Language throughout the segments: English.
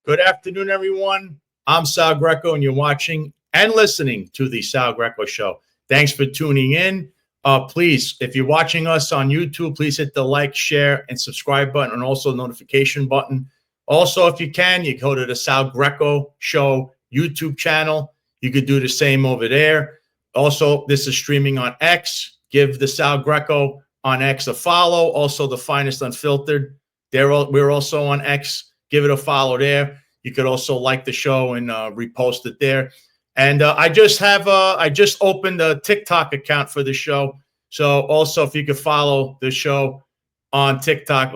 Good afternoon, everyone. I'm Sal Greco, and you're watching and listening to the Sal Greco Show. Thanks for tuning in. Please, if you're watching us on YouTube, please hit the like, share, and subscribe button, and also notification button. Also, if you can, you go to the Sal Greco Show YouTube channel. You could do the same over there. Also, this is streaming on X. Give the Sal Greco on X a follow. Also, the Finest Unfiltered. We're also on X. Give it a follow there. You could also like the show and repost it there. And I just opened a TikTok account for the show. So also, if you could follow the show on TikTok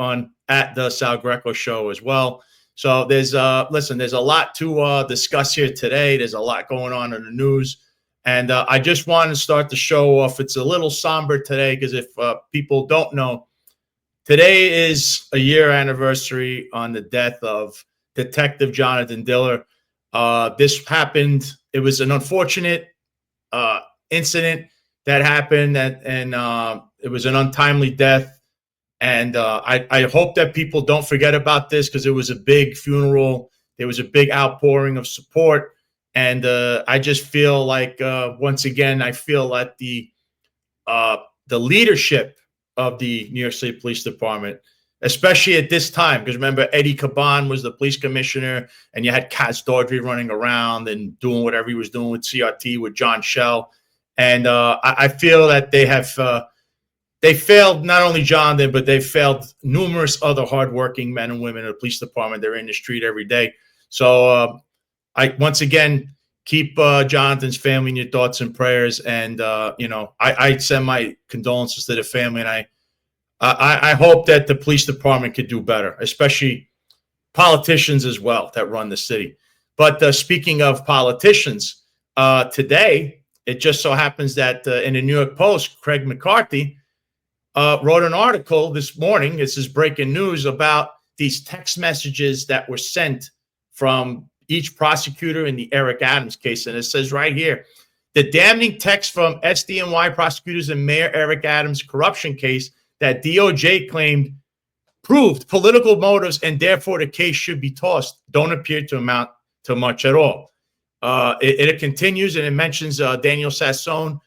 at the Sal Greco Show as well. So there's there's a lot to discuss here today. There's a lot going on in the news. And I just wanted to start the show off. It's a little somber today because if people don't know, today is a year anniversary on the death of Detective Jonathan Diller. This happened. It was an unfortunate incident that happened, and it was an untimely death. And I hope that people don't forget about this because it was a big funeral. There was a big outpouring of support. And I just feel like, once again, I feel that the leadership of the New York City Police Department, especially at this time, because remember, Eddie Caban was the police commissioner, and you had Kaz Dawdry running around and doing whatever he was doing with CRT with John Schell. And I feel that they failed not only John, but they failed numerous other hardworking men and women in the police department. They're in the street every day. So I once again keep Jonathan's family in your thoughts and prayers. And I send my condolences to the family, and I hope that the police department could do better, especially politicians as well that run the city. But speaking of politicians, today it just so happens that in the New York Post, Craig McCarthy wrote an article this morning. This is breaking news about these text messages that were sent from each prosecutor in the Eric Adams case. And it says right here, the damning text from SDNY prosecutors in Mayor Eric Adams' corruption case that DOJ claimed proved political motives and therefore the case should be tossed don't appear to amount to much at all. It continues, and it mentions Daniel Sassone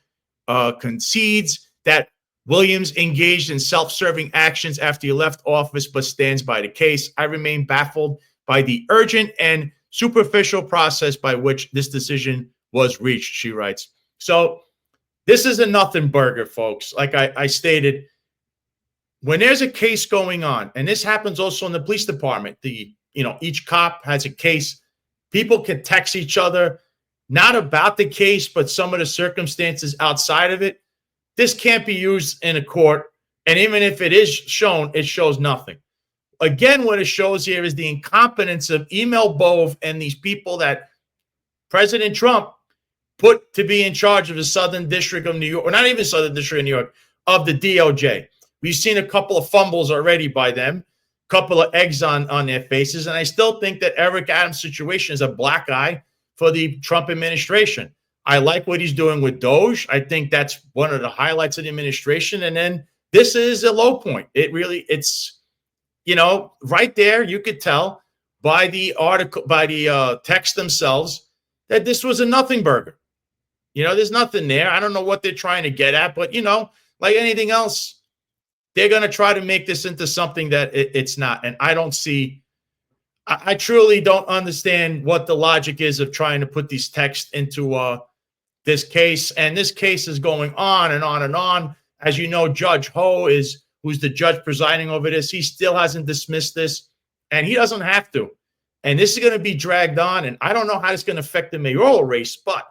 concedes that Williams engaged in self-serving actions after he left office but stands by the case. I remain baffled by the urgent and superficial process by which this decision was reached, she writes. So this is a nothing burger, folks. Like I stated, when there's a case going on, and this happens also in the police department, each cop has a case. People can text each other, not about the case, but some of the circumstances outside of it. This can't be used in a court. And even if it is shown, it shows nothing. Again, what it shows here is the incompetence of Emil Bove and these people that President Trump put to be in charge of the Southern District of New York, or not even Southern District of New York, of the DOJ. We've seen a couple of fumbles already by them, a couple of eggs on their faces, and I still think that Eric Adams' situation is a black eye for the Trump administration. I like what he's doing with Doge. I think that's one of the highlights of the administration, and then this is a low point. It's right there, you could tell by the article, by the text themselves, that this was a nothing burger. There's nothing there. I don't know what they're trying to get at, but, like anything else, they're going to try to make this into something that it's not. And I truly don't understand what the logic is of trying to put these texts into this case. And this case is going on and on and on. As you know, Judge Ho who's the judge presiding over this, he still hasn't dismissed this, and he doesn't have to. And this is going to be dragged on, and I don't know how it's going to affect the mayoral race, but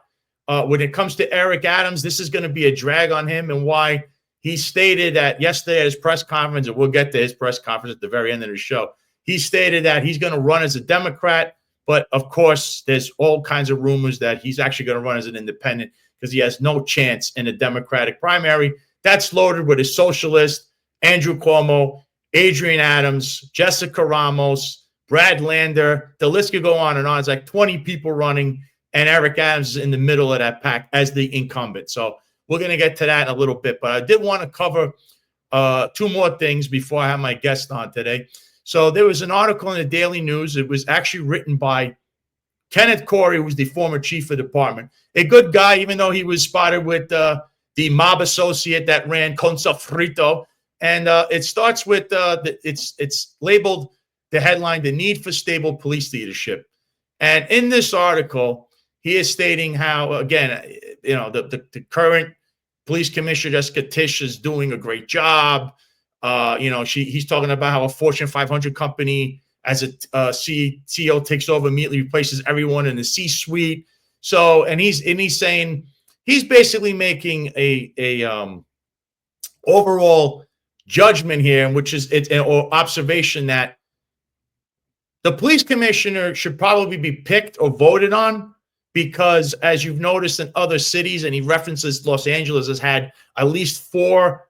when it comes to Eric Adams, this is going to be a drag on him, and why he stated that yesterday at his press conference, and we'll get to his press conference at the very end of the show, he stated that he's going to run as a Democrat, but of course, there's all kinds of rumors that he's actually going to run as an independent because he has no chance in a Democratic primary. That's loaded with a socialist, Andrew Cuomo, Adrian Adams, Jessica Ramos, Brad Lander. The list could go on and on. It's like 20 people running, and Eric Adams is in the middle of that pack as the incumbent. So we're going to get to that in a little bit. But I did want to cover two more things before I have my guest on today. So there was an article in the Daily News. It was actually written by Kenneth Corey, who was the former chief of department. A good guy, even though he was spotted with the mob associate that ran Consa Frito. And it starts with, it's labeled, the headline, "The Need for Stable Police Leadership." And in this article, he is stating how, again, you know, the current police commissioner, Jessica Tisch, is doing a great job. You know, he's talking about how a Fortune 500 company, as a CEO takes over, immediately replaces everyone in the C-suite. So, and he's saying, he's basically making a overall judgment here, which is or observation that the police commissioner should probably be picked or voted on, because as you've noticed in other cities, and he references Los Angeles has had at least 4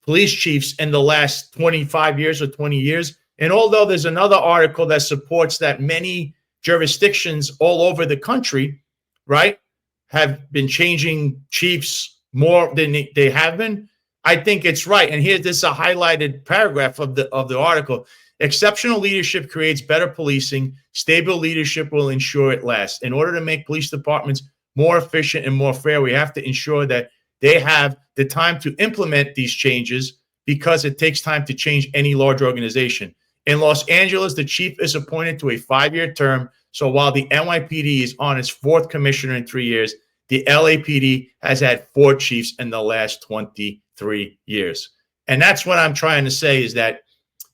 police chiefs in the last 25 years or 20 years. And although there's another article that supports that many jurisdictions all over the country, right, have been changing chiefs more than they have been, I think it's right. And here, this is a highlighted paragraph of the article. Exceptional leadership creates better policing. Stable leadership will ensure it lasts. In order to make police departments more efficient and more fair, we have to ensure that they have the time to implement these changes, because it takes time to change any large organization. In Los Angeles, the chief is appointed to a 5-year term. So while the NYPD is on its 4th commissioner in 3 years, the LAPD has had 4 chiefs in the last 23 years. And that's what I'm trying to say, is that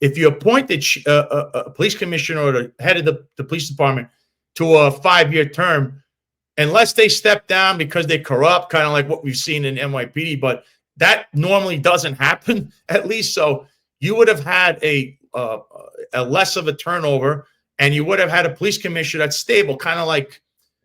if you appoint a police commissioner or the head of the police department to a 5-year term, unless they step down because they're corrupt, kind of like what we've seen in NYPD, but that normally doesn't happen, at least. So you would have had a less of a turnover, and you would have had a police commissioner that's stable, kind of like,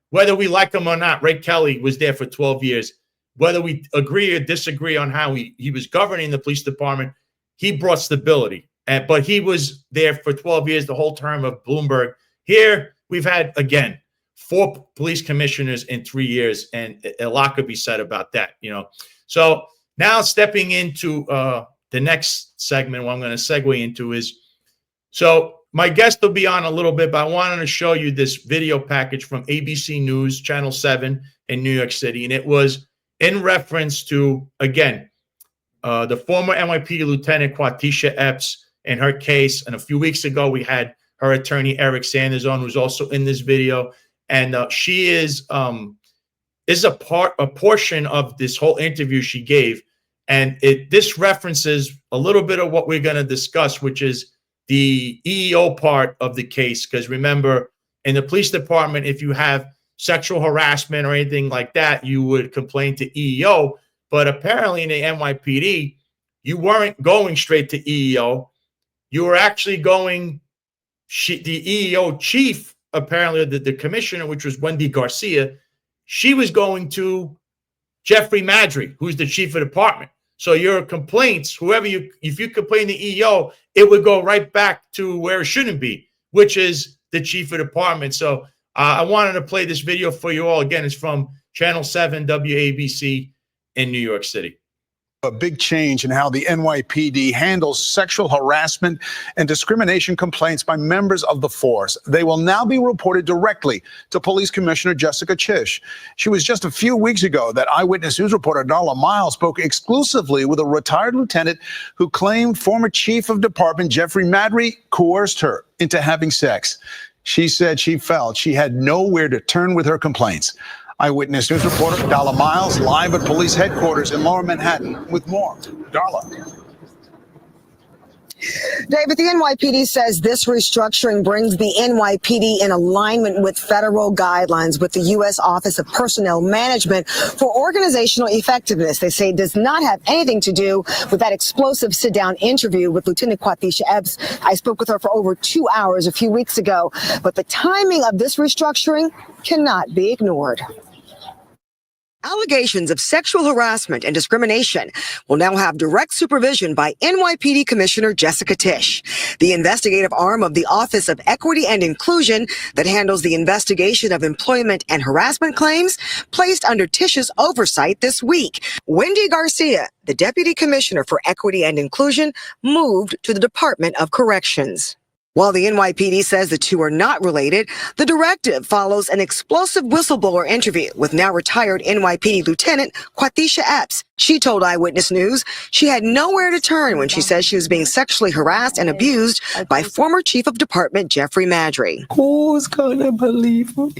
whether we like him or not, Ray Kelly was there for 12 years. Whether we agree or disagree on how he was governing the police department, he brought stability. But he was there for 12 years, the whole term of Bloomberg. Here, we've had, again, 4 police commissioners in 3 years, and a lot could be said about that, you know. So now stepping into the next segment, what I'm going to segue into is, so my guest will be on a little bit, but I wanted to show you this video package from ABC News, Channel 7 in New York City. And it was in reference to, again, the former NYPD Lieutenant Quatisha Epps and her case. And a few weeks ago, we had her attorney, Eric Sanders, on, who's also in this video. And she is a portion of this whole interview she gave. And this references a little bit of what we're going to discuss, which is the EEO part of the case. Because remember, in the police department, if you have sexual harassment or anything like that, you would complain to EEO. But apparently in the NYPD, you weren't going straight to EEO. You were actually going, the EEO chief, apparently the commissioner, which was Wendy Garcia, she was going to Jeffrey Madry, who's the chief of department. So your complaints, if you complain to EEO, it would go right back to where it shouldn't be, which is the chief of department. So I wanted to play this video for you all. Again, it's from Channel 7 WABC in New York City. A big change in how the NYPD handles sexual harassment and discrimination complaints by members of the force. They will now be reported directly to Police Commissioner Jessica Tisch. She was just a few weeks ago that Eyewitness News reporter Darla Miles spoke exclusively with a retired lieutenant who claimed former chief of department Jeffrey Madry coerced her into having sex. She said she felt she had nowhere to turn with her complaints. Eyewitness News reporter Darla Miles live at police headquarters in Lower Manhattan with more. Darla. David, the NYPD says this restructuring brings the NYPD in alignment with federal guidelines with the U.S. Office of Personnel Management for organizational effectiveness. They say it does not have anything to do with that explosive sit-down interview with Lieutenant Quatisha Epps. I spoke with her for over 2 hours a few weeks ago, but the timing of this restructuring cannot be ignored. Allegations of sexual harassment and discrimination will now have direct supervision by NYPD Commissioner Jessica Tisch. The investigative arm of the Office of Equity and Inclusion that handles the investigation of employment and harassment claims placed under Tisch's oversight this week. Wendy Garcia, the Deputy Commissioner for Equity and Inclusion, moved to the Department of Corrections. While the NYPD says the two are not related, the directive follows an explosive whistleblower interview with now retired NYPD Lieutenant Quatisha Epps. She told Eyewitness News she had nowhere to turn when she says she was being sexually harassed and abused by former Chief of Department Jeffrey Madry. Who's gonna believe me?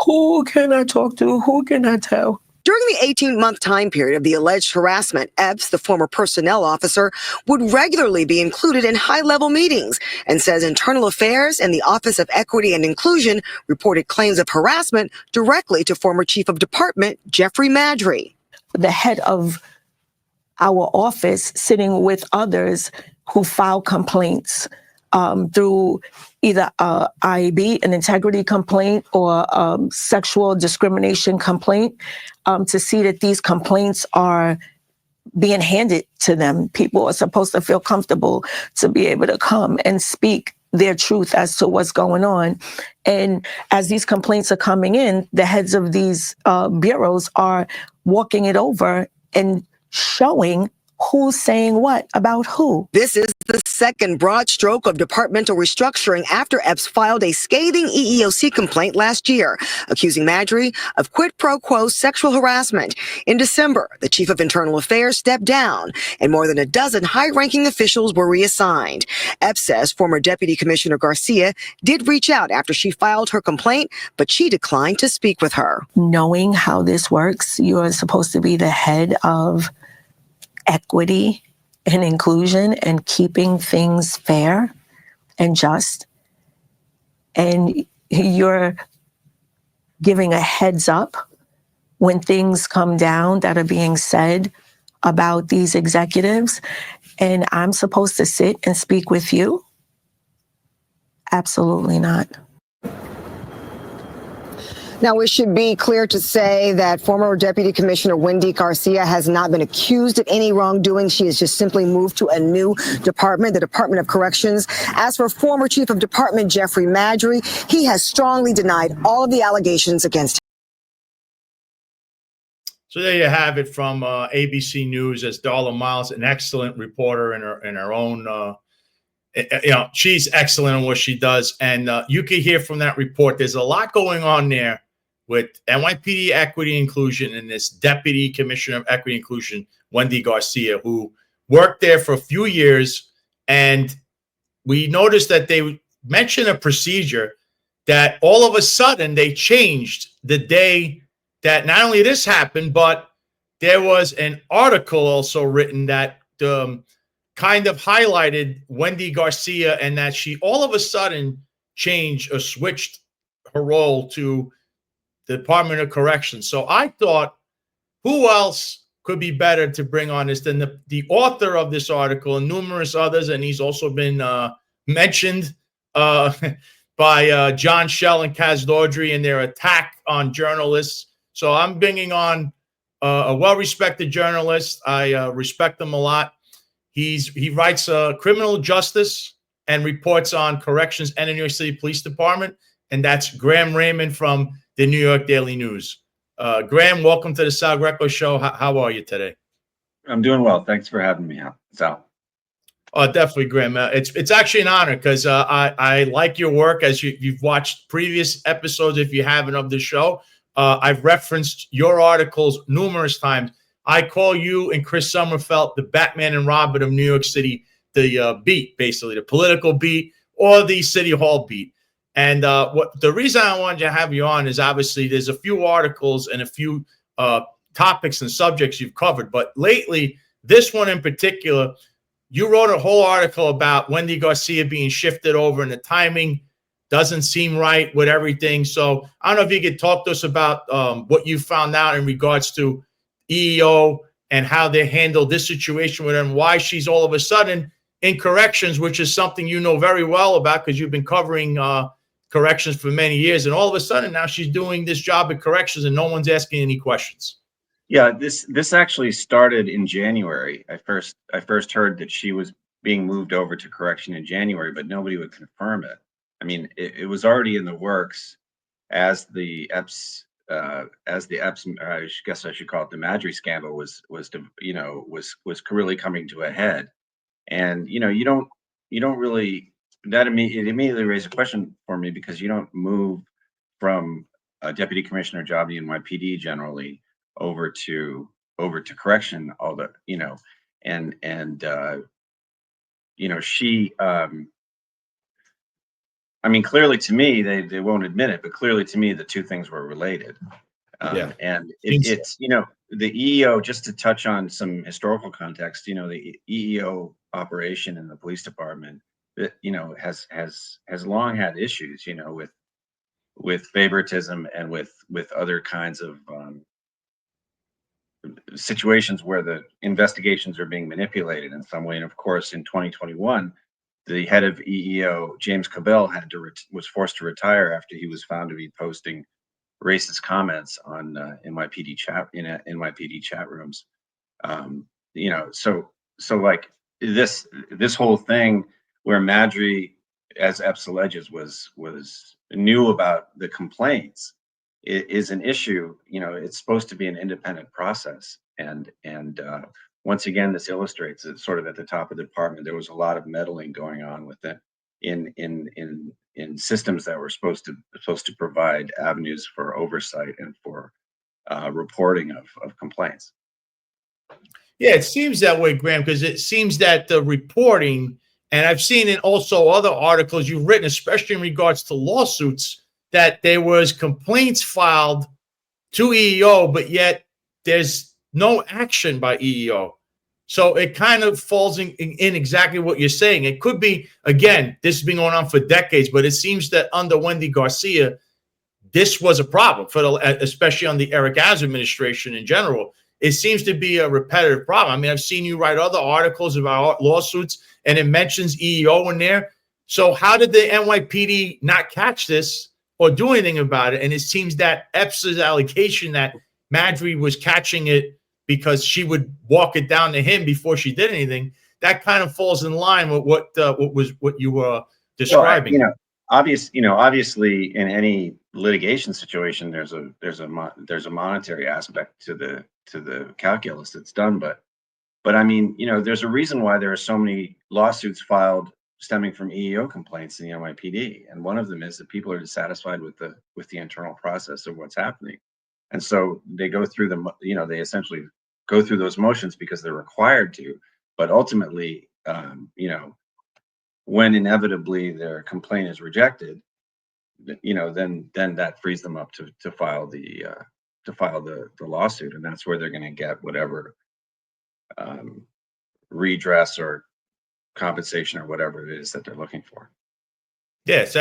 Who can I talk to? Who can I tell? During the 18-month time period of the alleged harassment, Epps, the former personnel officer, would regularly be included in high-level meetings and says Internal Affairs and the Office of Equity and Inclusion reported claims of harassment directly to former Chief of Department Jeffrey Madry. The head of our office sitting with others who file complaints through either IAB, an integrity complaint, or sexual discrimination complaint, to see that these complaints are being handed to them. People are supposed to feel comfortable to be able to come and speak their truth as to what's going on. And as these complaints are coming in, the heads of these bureaus are walking it over and showing who's saying what about who. This is the second broad stroke of departmental restructuring after Epps filed a scathing EEOC complaint last year, accusing Madry of quid pro quo sexual harassment. In December, the Chief of Internal Affairs stepped down, and more than a dozen high-ranking officials were reassigned. Epps says former Deputy Commissioner Garcia did reach out after she filed her complaint, but she declined to speak with her. Knowing how this works, you are supposed to be the head of equity and inclusion and keeping things fair and just. And you're giving a heads up when things come down that are being said about these executives. And I'm supposed to sit and speak with you? Absolutely not. Now, it should be clear to say that former Deputy Commissioner Wendy Garcia has not been accused of any wrongdoing. She has just simply moved to a new department, the Department of Corrections. As for former Chief of Department Jeffrey Madry, he has strongly denied all of the allegations against him. So there you have it from ABC News. As Darla Miles, an excellent reporter in her own. She's excellent in what she does, and you can hear from that report. There's a lot going on there with NYPD Equity Inclusion and this Deputy Commissioner of Equity Inclusion, Wendy Garcia, who worked there for a few years. And we noticed that they mentioned a procedure that all of a sudden they changed the day that not only this happened, but there was an article also written that kind of highlighted Wendy Garcia and that she all of a sudden changed or switched her role to the Department of Corrections. So I thought, who else could be better to bring on this than the author of this article and numerous others? And he's also been mentioned by John Schell and Kaz Daughtry in their attack on journalists. So I'm bringing on a well-respected journalist. I respect him a lot. He writes criminal justice and reports on corrections and the New York City Police Department. And that's Graham Rayman from the New York Daily News. Graham, welcome to the Sal Greco Show. How are you today? I'm doing well. Thanks for having me, Sal. Oh, definitely, Graham. It's actually an honor because I like your work. As you've watched previous episodes, if you haven't, of the show, I've referenced your articles numerous times. I call you and Chris Sommerfeld the Batman and Robin of New York City, the beat, basically, the political beat or the City Hall beat. And the reason I wanted to have you on is obviously there's a few articles and a few topics and subjects you've covered. But lately, this one in particular, you wrote a whole article about Wendy Garcia being shifted over and the timing doesn't seem right with everything. So I don't know if you could talk to us about what you found out in regards to EEO and how they handle this situation with her and why she's all of a sudden in corrections, which is something you know very well about because you've been covering corrections for many years, and all of a sudden now she's doing this job at corrections and no one's asking any questions. Yeah, this actually started in January. I first heard that she was being moved over to correction in January, but nobody would confirm it. I mean, it was already in the works as the EPS, I guess I should call it the Madry scandal was really coming to a head. And you don't really, it immediately raised a question for me, because you don't move from a deputy commissioner job in the NYPD generally over to correction, she I mean, clearly to me, they won't admit it, but clearly to me the two things were related. And it's the EEO, just to touch on some historical context, the EEO operation in the police department, has long had issues, with favoritism and with other kinds of situations where the investigations are being manipulated in some way. And of course, in 2021, the head of EEO, James Cabell, was forced to retire after he was found to be posting racist comments on NYPD chat rooms. So like this whole thing where Madry, as Epps alleges, was knew about the complaints, is an issue. It's supposed to be an independent process, and once again, this illustrates it. Sort of at the top of the department, there was a lot of meddling going on with it in systems that were supposed to provide avenues for oversight and for reporting of complaints. Yeah, it seems that way, Graham, because it seems that the reporting, and I've seen in also other articles you've written, especially in regards to lawsuits, that there was complaints filed to EEO, but yet there's no action by EEO. So it kind of falls in exactly what you're saying. It could be, again, this has been going on for decades, but it seems that under Wendy Garcia, this was a problem, especially on the Eric Adams administration in general. It seems to be a repetitive problem. I mean, I've seen you write other articles about lawsuits, and it mentions EEO in there. So how did the NYPD not catch this or do anything about it? And it seems that Epps' allegation that Madry was catching it because she would walk it down to him before she did anything, that kind of falls in line with what you were describing. Well, obviously in any litigation situation, there's a monetary aspect to the calculus that's done, but I mean, there's a reason why there are so many lawsuits filed stemming from EEO complaints in the NYPD, and one of them is that people are dissatisfied with the internal process of what's happening, and so they go through they essentially go through those motions because they're required to, but ultimately, when inevitably their complaint is rejected, then that frees them up to file the lawsuit, and that's where they're going to get whatever redress or compensation or whatever it is that they're looking for. Yes,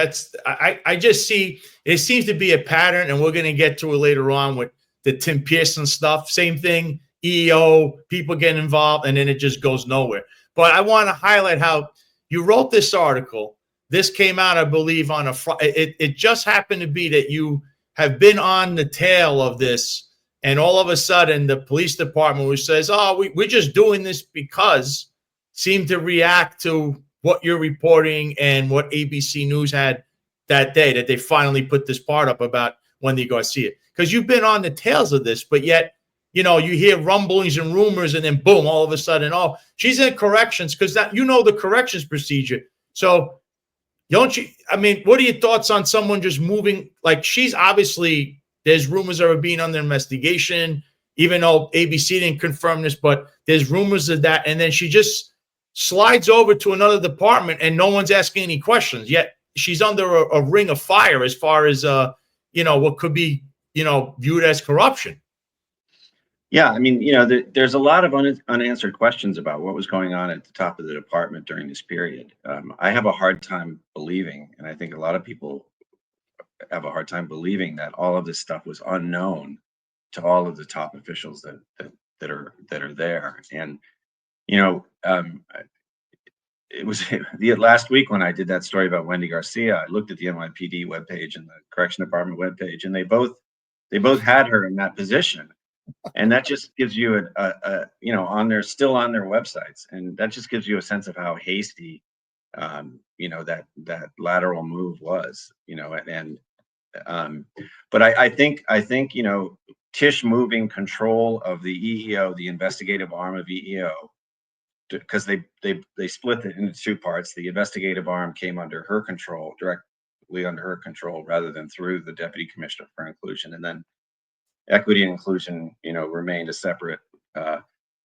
I just see it seems to be a pattern, and we're going to get to it later on with the Tim Pearson stuff. Same thing, EEO, people get involved, and then it just goes nowhere. But I want to highlight how you wrote this article. This came out, I believe, on a Friday. It just happened to be that you have been on the tail of this, and all of a sudden the police department, which says, oh, we're just doing this because, seemed to react to what you're reporting and what ABC News had that day, that they finally put this part up about Wendy Garcia. Because you've been on the tails of this, but yet, you hear rumblings and rumors, and then boom, all of a sudden, oh, she's in corrections, because that the corrections procedure. So don't you, I mean, what are your thoughts on someone just moving? Like, she's obviously, there's rumors of her being under investigation, even though ABC didn't confirm this, but there's rumors of that. And then she just slides over to another department and no one's asking any questions, yet she's under a ring of fire as far as, what could be, viewed as corruption. Yeah, I mean, there's a lot of unanswered questions about what was going on at the top of the department during this period. I have a hard time believing, and I think a lot of people have a hard time believing, that all of this stuff was unknown to all of the top officials that are there. And it was the last week when I did that story about Wendy Garcia, I looked at the NYPD webpage and the Correction Department webpage, and they both had her in that position. And that just gives you on their websites. And that just gives you a sense of how hasty, that lateral move was, but I think, Tish moving control of the EEO, the investigative arm of EEO, because they split it into two parts. The investigative arm came under her control, directly under her control, rather than through the deputy commissioner for inclusion. And then equity and inclusion, remained a separate,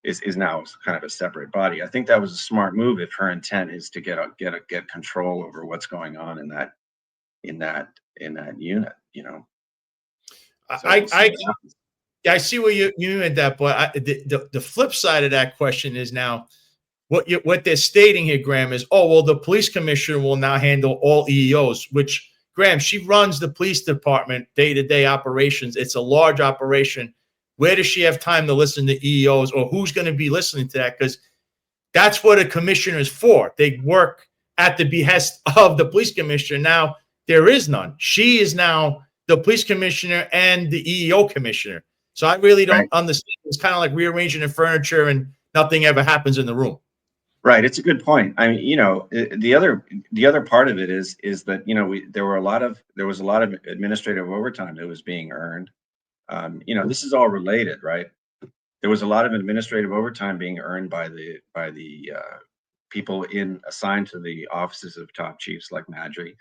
is now kind of a separate body. I think that was a smart move if her intent is to get control over what's going on in that unit. So I see where you mean that, but the flip side of that question is now what they're stating here, Graham, is, oh, well, the police commissioner will now handle all EEOs, which, Graham, she runs the police department day-to-day operations. It's a large operation. Where does she have time to listen to EEOs, or who's going to be listening to that? Because that's what a commissioner is for. They work at the behest of the police commissioner. Now, there is none. She is now the police commissioner and the EEO commissioner. So I really don't understand. It's kind of like rearranging the furniture and nothing ever happens in the room. Right. It's a good point. I mean, the other part of it is that, there was a lot of administrative overtime that was being earned. This is all related, right? There was a lot of administrative overtime being earned by the people assigned to the offices of top chiefs like Madry.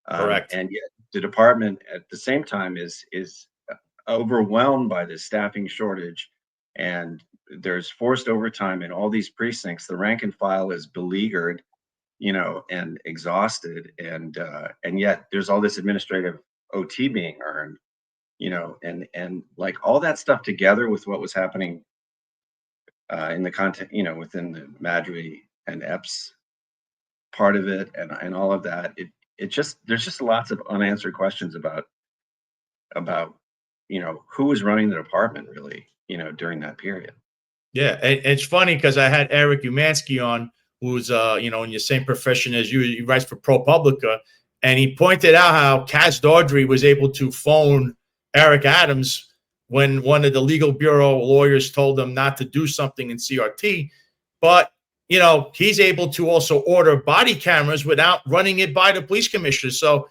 Correct. And yet the department at the same time is overwhelmed by the staffing shortage, and there's forced overtime in all these precincts. The rank and file is beleaguered, and exhausted, and yet there's all this administrative OT being earned, and like all that stuff together with what was happening in the content, within the Madry and EPS part of it, and all of that. There's just lots of unanswered questions about who was running the department really, during that period. Yeah, and it's funny because I had Eric Umansky on, who's in your same profession as you. He writes for ProPublica, and he pointed out how Kaz Dawdry was able to phone Eric Adams when one of the legal bureau lawyers told him not to do something in CRT, but he's able to also order body cameras without running it by the police commissioner. So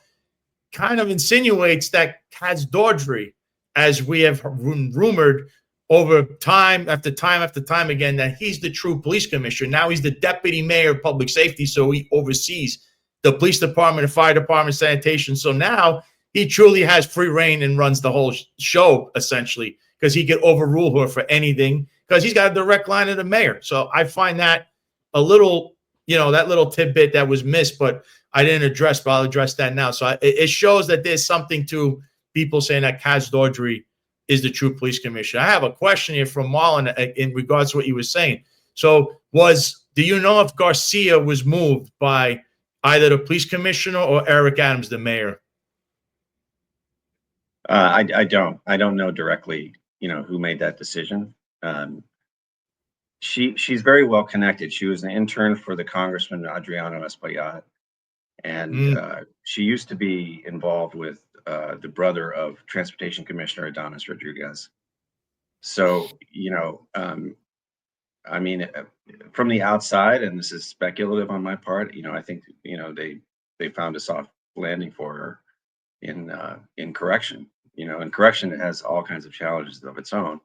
kind of insinuates that Kaz Dawdry, as we have rumored over time after time after time again, that he's the true police commissioner. Now he's the deputy mayor of public safety, so he oversees the police department, the fire department, sanitation. So now he truly has free reign and runs the whole show, essentially, because he could overrule her for anything because he's got a direct line to the mayor. So I find that a little, that little tidbit that was missed, but I didn't address, but I'll address that now. So it shows that there's something to people saying that Kaz Dawdry is the true police commissioner. I have a question here from Marlon in regards to what you were saying. So do you know if Garcia was moved by either the police commissioner or Eric Adams, the mayor? I don't know directly, who made that decision. She's very well connected. She was an intern for the Congressman Adriano Espaillat, and she used to be involved with the brother of Transportation Commissioner Adonis Rodriguez. So, I mean, from the outside, and this is speculative on my part, I think, they found a soft landing for her in correction. In correction, it has all kinds of challenges of its own.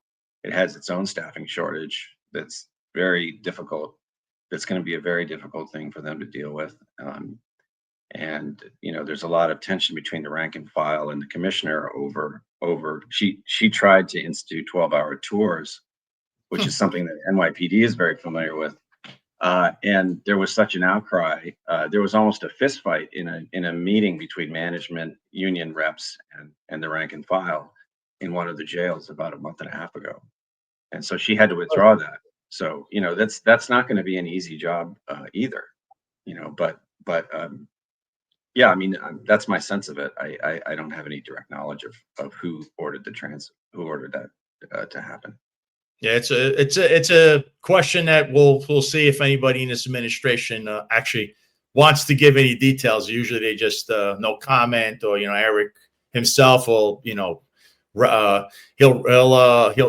It has its own staffing shortage that's very difficult. That's going to be a very difficult thing for them to deal with. And there's a lot of tension between the rank and file and the commissioner over she tried to institute 12-hour tours, which is something that NYPD is very familiar with. And there was such an outcry. There was almost a fist fight in a meeting between management, union reps, and the rank and file in one of the jails about a month and a half ago. And so she had to withdraw that. So, that's not going to be an easy job either, but yeah, I mean, that's my sense of it. I don't have any direct knowledge of who ordered that to happen. Yeah, it's a question that we'll see if anybody in this administration actually wants to give any details. Usually they just no comment, or Eric himself will he'll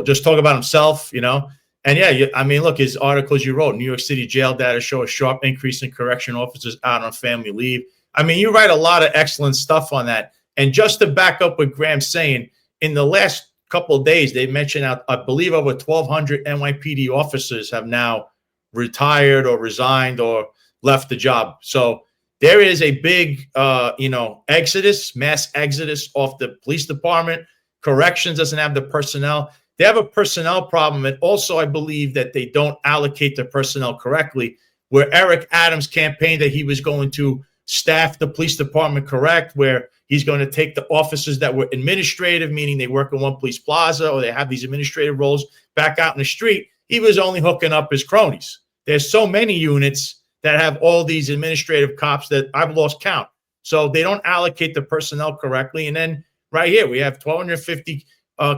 just talk about himself, And yeah, I mean, look, his articles you wrote, New York City jail data show a sharp increase in correction officers out on family leave. I mean, you write a lot of excellent stuff on that. And just to back up what Graham's saying, in the last couple of days, they mentioned, I believe, over 1,200 NYPD officers have now retired or resigned or left the job. So there is a big, exodus, mass exodus off the police department. Corrections doesn't have the personnel. They have a personnel problem. And also, I believe that they don't allocate the personnel correctly, where Eric Adams campaigned that he was going to staff the police department correct, where he's going to take the officers that were administrative, meaning they work in one police plaza or they have these administrative roles, back out in the street. He was only hooking up his cronies. There's so many units that have all these administrative cops that I've lost count. So they don't allocate the personnel correctly. And then right here, we have 1,250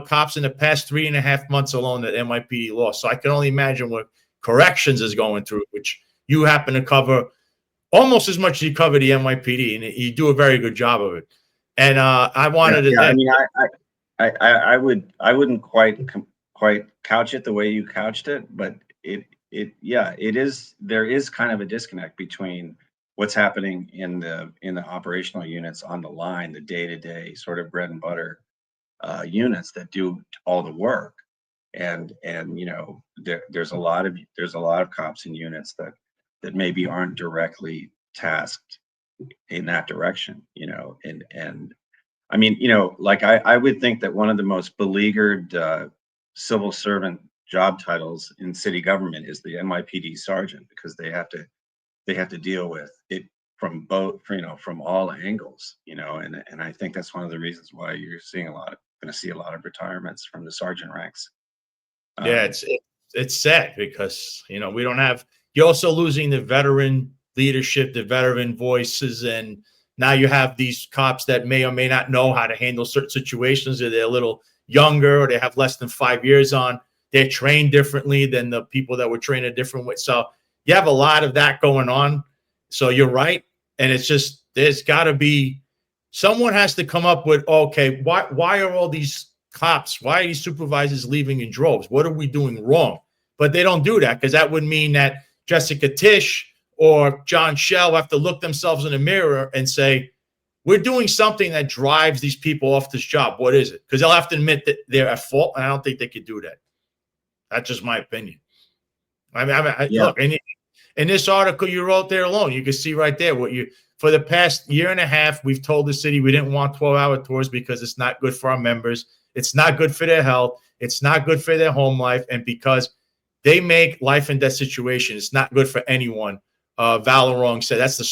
cops in the past 3.5 months alone that NYPD lost. So I can only imagine what corrections is going through, which you happen to cover almost as much as you cover the NYPD, and you do a very good job of it. And I wanted to. I mean, I wouldn't quite couch it the way you couched it, but there is kind of a disconnect between what's happening in the operational units on the line, the day-to-day sort of bread and butter units that do all the work, and there's a lot of cops and units that maybe aren't directly tasked in that direction, and I mean, like I would think that one of the most beleaguered civil servant job titles in city government is the NYPD sergeant, because they have to deal with it from from all angles, and I think that's one of the reasons why you're going to see a lot of retirements from the sergeant ranks. Yeah, it's sad because we don't have. You're also losing the veteran leadership, the veteran voices, and now you have these cops that may or may not know how to handle certain situations, or they're a little younger, or they have less than 5 years on. They're trained differently than the people that were trained a different way. So you have a lot of that going on. So you're right. And it's just, there's got to be, someone has to come up with, okay, why are all these cops, why are these supervisors leaving in droves? What are we doing wrong? But they don't do that, because that would mean that Jessica Tisch or John Shell have to look themselves in the mirror and say, we're doing something that drives these people off this job. What is it? Because they'll have to admit that they're at fault, and I don't think they could do that. That's just my opinion. Look, in this article you wrote there alone, you can see right there for the past year and a half, we've told the city we didn't want 12-hour tours because it's not good for our members. It's not good for their health. It's not good for their home life. And because they make life and death situations, it's not good for anyone. Valerong said, that's the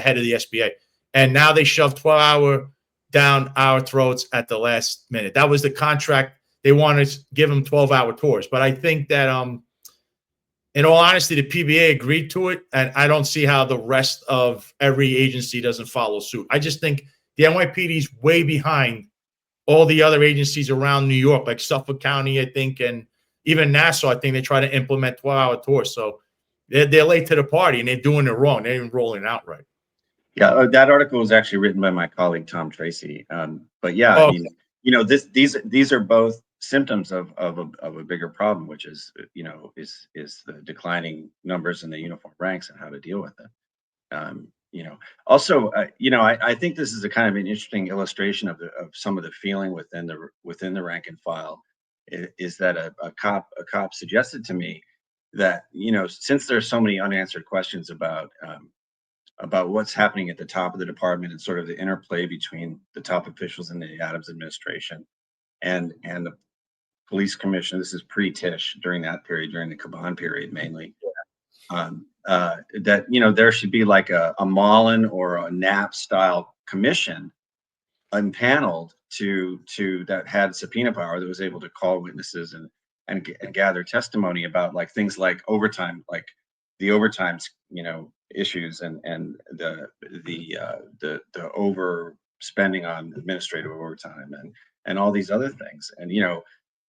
head of the SBA. And now they shoved 12-hour down our throats at the last minute. That was the contract. They wanted to give them 12-hour tours. But I think that, in all honesty, the PBA agreed to it, and I don't see how the rest of every agency doesn't follow suit. I just think the NYPD is way behind all the other agencies around New York, like Suffolk County, I think, and even Nassau. I think they try to implement 12-hour tours. So they're late to the party, and they're doing it wrong. They're even rolling it out right. Yeah, that article was actually written by my colleague Tom Tracy. But yeah, I mean, these are both symptoms of a bigger problem, which is the declining numbers in the uniform ranks and how to deal with it. Also, I think this is a kind of an interesting illustration of some of the feeling within the rank and file. Is that a cop suggested to me that since there's so many unanswered questions about what's happening at the top of the department and sort of the interplay between the top officials in the Adams administration and the police commission. This is pre-Tisch, during that period, during the Caban period mainly. That there should be like a Mullen or a Knapp style commission impaneled to that had subpoena power, that was able to call witnesses and gather testimony about like things like overtime, like the overtime issues and the overspending on administrative overtime and all these other things. And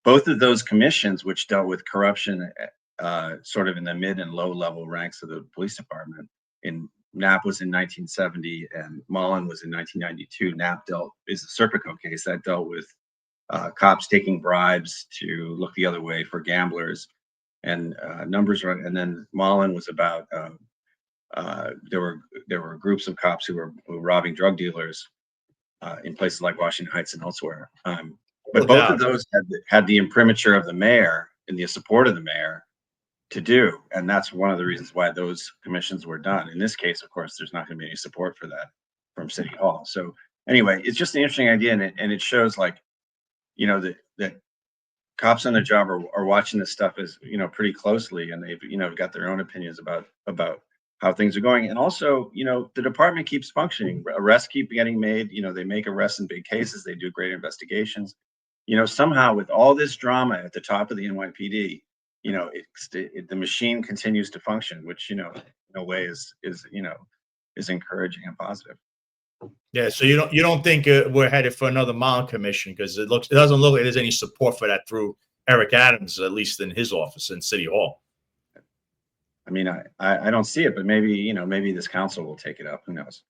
both of those commissions, which dealt with corruption, sort of in the mid and low level ranks of the police department, Knapp was in 1970 and Mullen was in 1992. Knapp is the Serpico case that dealt with cops taking bribes to look the other way for gamblers, and numbers run. And then Mullen was about there were groups of cops who were robbing drug dealers in places like Washington Heights and elsewhere. But both of those had the imprimatur of the mayor and the support of the mayor to do, and that's one of the reasons why those commissions were done. In this case, of course, there's not going to be any support for that from City Hall. So anyway, it's just an interesting idea, and it shows, like, you know, that cops on the job are watching this stuff as, you know, pretty closely, and they've, you know, got their own opinions about how things are going. And also, you know, the department keeps functioning. Arrests keep getting made. You know, they make arrests in big cases. They do great investigations. You know, somehow with all this drama at the top of the NYPD, you know, the machine continues to function, which, you know, in a way is encouraging and positive. Yeah. So you don't think we're headed for another Mullen commission, because it doesn't look like there's any support for that through Eric Adams, at least in his office in City Hall. I mean, I don't see it, but maybe, you know, maybe this council will take it up. Who knows?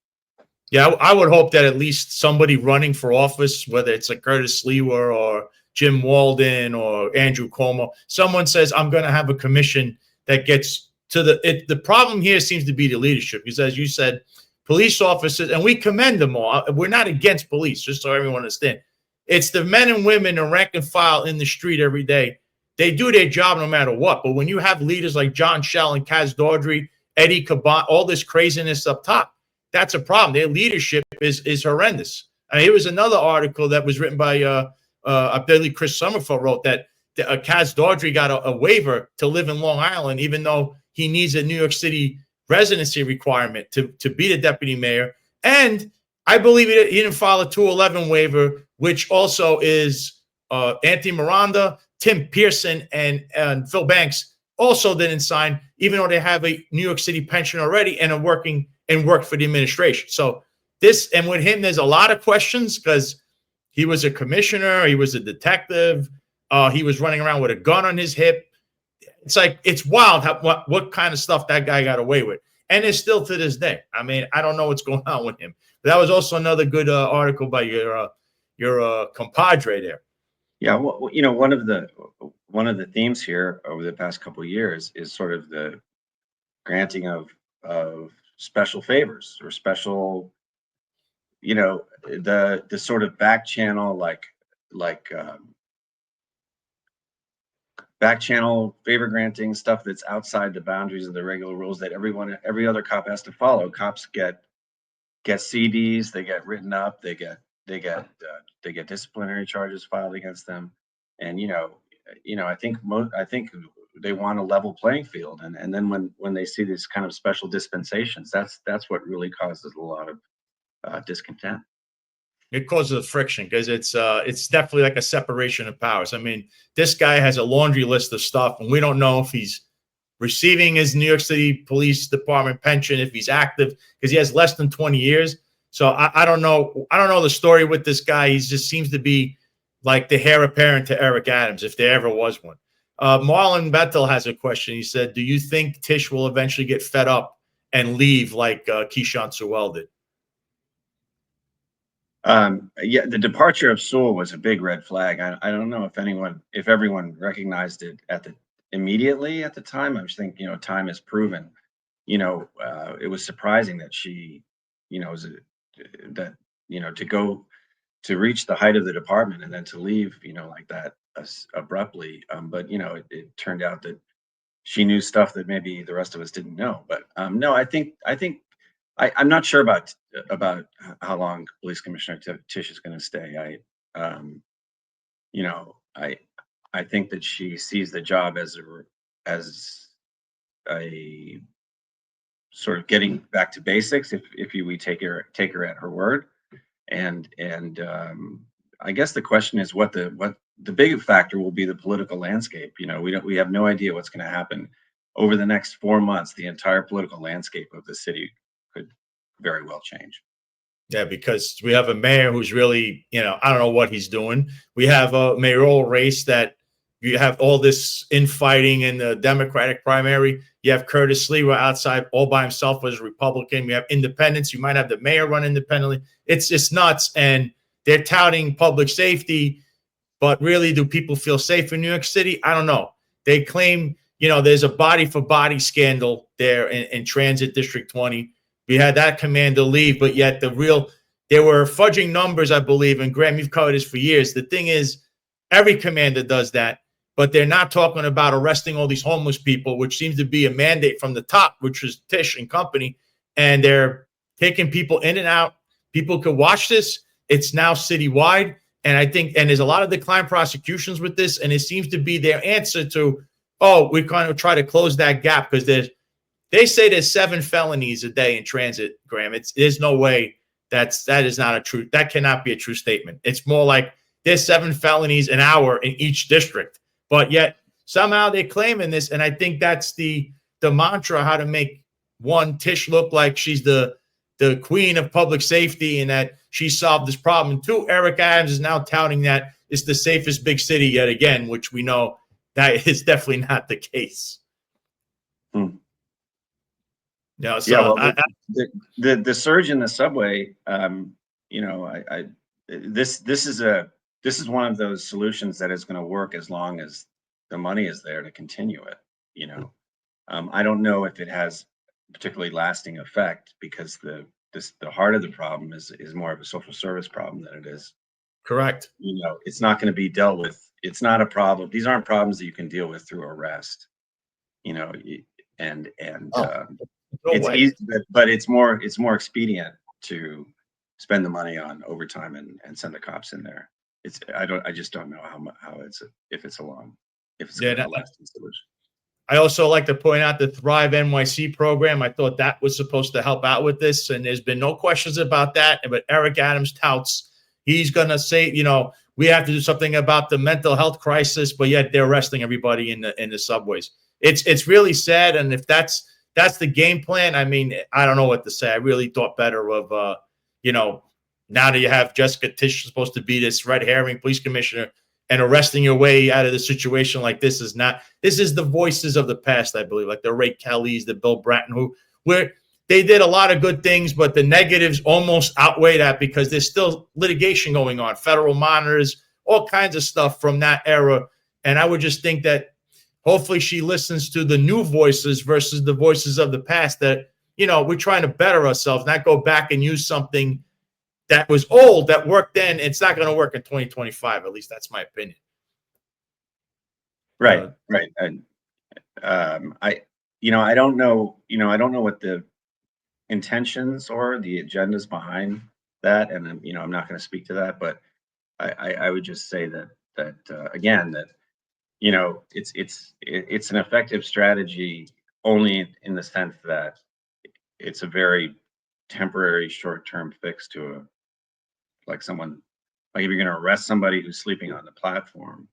Yeah, I would hope that at least somebody running for office, whether it's like Curtis Lewer or Jim Walden or Andrew Cuomo, someone says, I'm going to have a commission that gets to the problem here seems to be the leadership, because as you said, police officers, and we commend them all. We're not against police, just so everyone understands. It's the men and women and rank and file in the street every day. They do their job no matter what. But when you have leaders like John Schell and Kaz Daughtry, Eddie Caban, all this craziness up top, that's a problem. Their leadership is horrendous. Here was another article that was written by I believe Chris Summerfield wrote that Kaz Daughtry got a waiver to live in Long Island, even though he needs a New York City residency requirement to be the deputy mayor. And I believe he didn't file a 211 waiver, which also is Anthony Miranda, Tim Pearson, and Phil Banks also didn't sign, even though they have a New York City pension already and are working and work for the administration. So this, and with him, there's a lot of questions, because he was a commissioner, he was a detective, he was running around with a gun on his hip. It's like, it's wild what kind of stuff that guy got away with. And it's still to this day. I mean, I don't know what's going on with him. But that was also another good article by your compadre there. Yeah, well, you know, one of the themes here over the past couple of years is sort of the granting of special favors or special, you know, the sort of back channel, back channel favor granting stuff that's outside the boundaries of the regular rules that every other cop has to follow. Cops get CDs, they get written up, they get disciplinary charges filed against them, and you know, I think they want a level playing field, and then when they see these kind of special dispensations, that's what really causes a lot of discontent. It causes friction, because it's definitely like a separation of powers. I mean, this guy has a laundry list of stuff, and we don't know if he's receiving his New York City Police Department pension, if he's active, because he has less than 20 years. So I don't know. I don't know the story with this guy. He just seems to be like the heir apparent to Eric Adams, if there ever was one. Marlon Bethel has a question. He said, do you think Tish will eventually get fed up and leave like Keyshawn Sewell did? Yeah, the departure of Sewell was a big red flag. I don't know if everyone recognized it immediately at the time. I was thinking, you know, time has proven, you know, it was surprising that she, you know, to reach the height of the department and then to leave, you know, like that abruptly. But, you know, it turned out that she knew stuff that maybe the rest of us didn't know. But no, I'm not sure about how long Police Commissioner Tish is going to stay. You know, I think that she sees the job as a sort of getting back to basics, if we take her at her word, and I guess the question is what the big factor will be. The political landscape. You know, we have no idea what's going to happen over the next 4 months. The entire political landscape of the city could very well change. Yeah, because we have a mayor who's really, you know, I don't know what he's doing. We have a mayoral race that you have all this infighting in the Democratic primary. You have Curtis Lee outside all by himself as a Republican. We have independents. You might have the mayor run independently. It's just nuts. And they're touting public safety, but really, do people feel safe in New York City? I don't know. They claim, there's a body for body scandal there in Transit District 20. We had that commander leave, but yet they were fudging numbers, I believe. And Graham, you've covered this for years. The thing is, every commander does that, but they're not talking about arresting all these homeless people, which seems to be a mandate from the top, which is Tisch and company. And they're taking people in and out. People could watch this. It's now citywide. And I think, and there's a lot of declined prosecutions with this. And it seems to be their answer to, we're going to try to close that gap, because they say there's 7 felonies a day in transit, Graham. There's no way that is not a true, that cannot be a true statement. It's more like there's 7 felonies an hour in each district, but yet somehow they're claiming this. And I think that's the mantra, how to make Tisch look like she's the queen of public safety and that she solved this problem. And 2, Eric Adams is now touting that it's the safest big city yet again, which we know that is definitely not the case. The surge in the subway, this is one of those solutions that is going to work as long as the money is there to continue it. I don't know if it has particularly lasting effect, because the heart of the problem is more of a social service problem than it is. Correct. It's not going to be dealt with. It's not a problem. These aren't problems that you can deal with through arrest. It's easy, but it's more expedient to spend the money on overtime and send the cops in there. I just don't know if it's a lasting solution. I also like to point out the Thrive NYC program. I thought that was supposed to help out with this, and there's been no questions about that. But Eric Adams touts, he's going to say, we have to do something about the mental health crisis, but yet they're arresting everybody in the subways. It's really sad, and if that's the game plan, I mean, I don't know what to say. I really thought better of, now that you have Jessica Tisch supposed to be this red herring police commissioner, and arresting your way out of the situation like this is the voices of the past, I believe, like the Ray Kellys, the Bill Bratton, where they did a lot of good things, but the negatives almost outweigh that, because there's still litigation going on, federal monitors, all kinds of stuff from that era. And I would just think that hopefully she listens to the new voices versus the voices of the past, that, we're trying to better ourselves, not go back and use something that was old, that worked then. It's not going to work in 2025. At least that's my opinion. Right. And, I don't know what the intentions or the agendas behind that. And, I'm not going to speak to that, but I would just say that again, that, it's an effective strategy only in the sense that it's a very temporary short-term fix to if you're going to arrest somebody who's sleeping on the platform,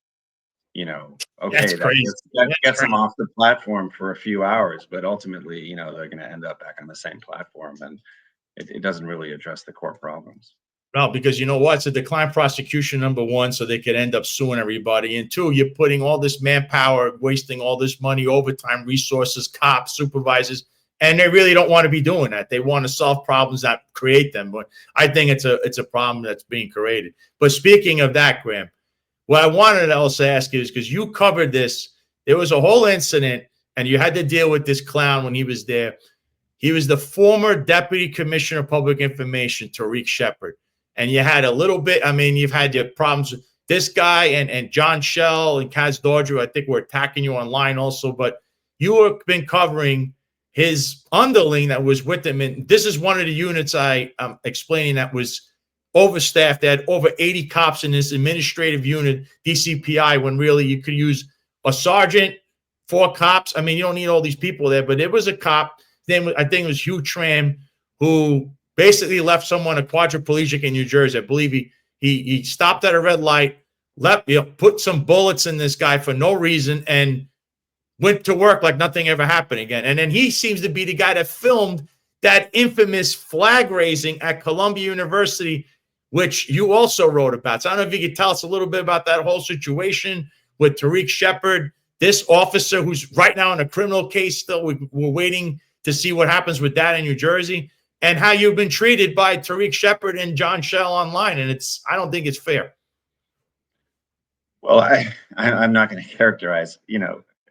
that gets them off the platform for a few hours, but ultimately, they're going to end up back on the same platform, and it doesn't really address the core problems. No, because you know what? It's a declined prosecution, number one, so they could end up suing everybody. And 2, you're putting all this manpower, wasting all this money, overtime, resources, cops, supervisors, and they really don't want to be doing that. They want to solve problems, not create them. But I think it's a problem that's being created. But speaking of that, Graham, what I wanted to also ask you is, because you covered this, there was a whole incident, and you had to deal with this clown when he was there. He was the former Deputy Commissioner of Public Information, Tarik Sheppard. And you had a little bit, you've had your problems with this guy and John Shell and Kaz Dodger, I think, were attacking you online also. But you have been covering his underling that was with him. And this is one of the units I'm explaining that was overstaffed. They had over 80 cops in this administrative unit, DCPI, when really you could use a sergeant, 4 cops. You don't need all these people there, but it was a cop. Then I think it was Hugh Tran, who basically left someone a quadriplegic in New Jersey. I believe he stopped at a red light, put some bullets in this guy for no reason, and went to work like nothing ever happened again. And then he seems to be the guy that filmed that infamous flag raising at Columbia University, which you also wrote about. So I don't know if you could tell us a little bit about that whole situation, with Tarik Sheppard, this officer who's right now in a criminal case still. We're waiting to see what happens with that in New Jersey, and how you've been treated by Tarik Sheppard and John Shell online. And I don't think it's fair. Well, I'm not going to characterize,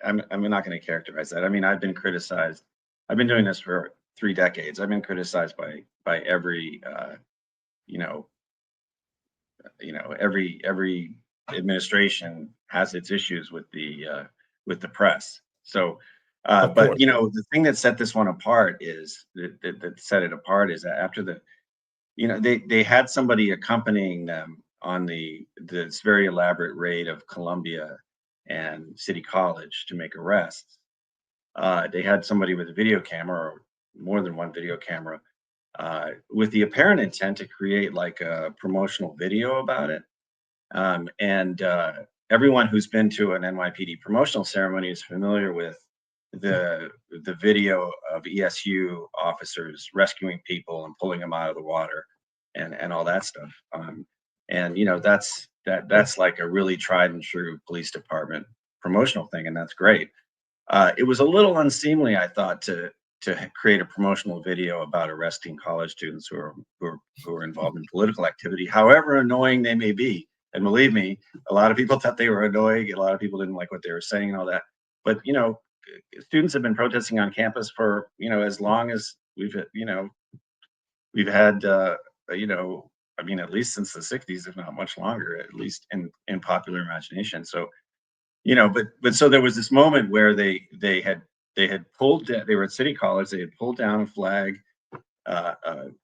I'm not going to characterize that. I mean, I've been criticized. I've been doing this for 3 decades. I've been criticized by every, every administration has its issues with the press. So, but the thing that set this one apart is that set it apart is that after they had somebody accompanying them on this very elaborate raid of Columbia and City College to make arrests. They had somebody with a video camera, or more than one video camera, with the apparent intent to create like a promotional video about it. And everyone who's been to an NYPD promotional ceremony is familiar with the video of ESU officers rescuing people and pulling them out of the water and all that stuff. And that's like a really tried and true police department promotional thing, and that's great. It was a little unseemly, I thought, to create a promotional video about arresting college students who are involved in political activity, however annoying they may be. And believe me, a lot of people thought they were annoying. A lot of people didn't like what they were saying and all that. But students have been protesting on campus for as long as we've had I mean, at least since the 60s, if not much longer, at least in popular imagination. So, but so there was this moment where they had pulled, they were at City College, they had pulled down a flag,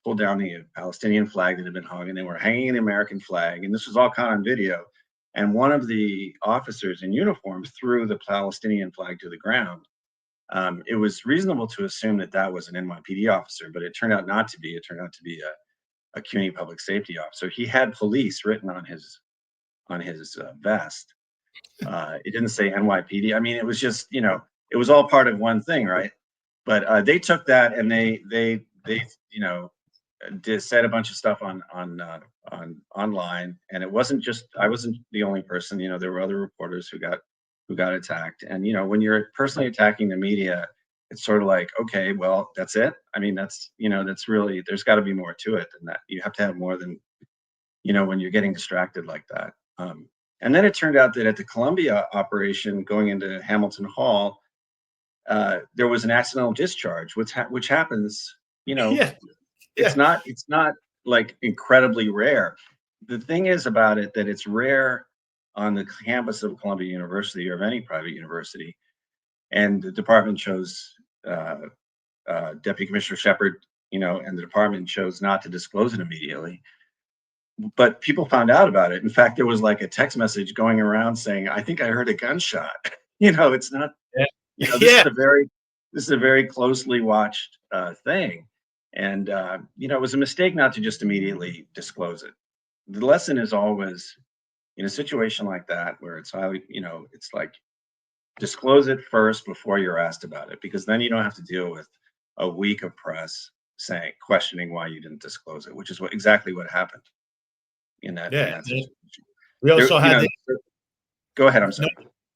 pulled down the Palestinian flag that had been hung, and they were hanging the American flag. And this was all caught on video. And one of the officers in uniform threw the Palestinian flag to the ground. It was reasonable to assume that was an NYPD officer, but it turned out not to be. It turned out to be a CUNY public safety officer. He had police written on his vest. It didn't say NYPD. I mean, it was just, it was all part of one thing, right? But they took that and they said a bunch of stuff on online, and it wasn't just, I wasn't the only person. There were other reporters who got attacked. And when you're personally attacking the media, it's sort of like, okay, well, that's it. I mean, that's really, there's got to be more to it than that. You have to have more than, when you're getting distracted like that. And then it turned out that at the Columbia operation going into Hamilton Hall, there was an accidental discharge, which happens, It's not like incredibly rare. The thing is about it that it's rare on the campus of Columbia University or of any private university. And the department chose Deputy Commissioner Sheppard, and the department chose not to disclose it immediately. But people found out about it. In fact, there was like a text message going around saying, "I think I heard a gunshot." It's not. Yeah. This is a very closely watched thing, and it was a mistake not to just immediately disclose it. The lesson is always, in a situation like that where it's highly, it's like, disclose it first before you're asked about it, because then you don't have to deal with a week of press questioning why you didn't disclose it, which is exactly what happened in that situation. We also had go ahead. I'm sorry.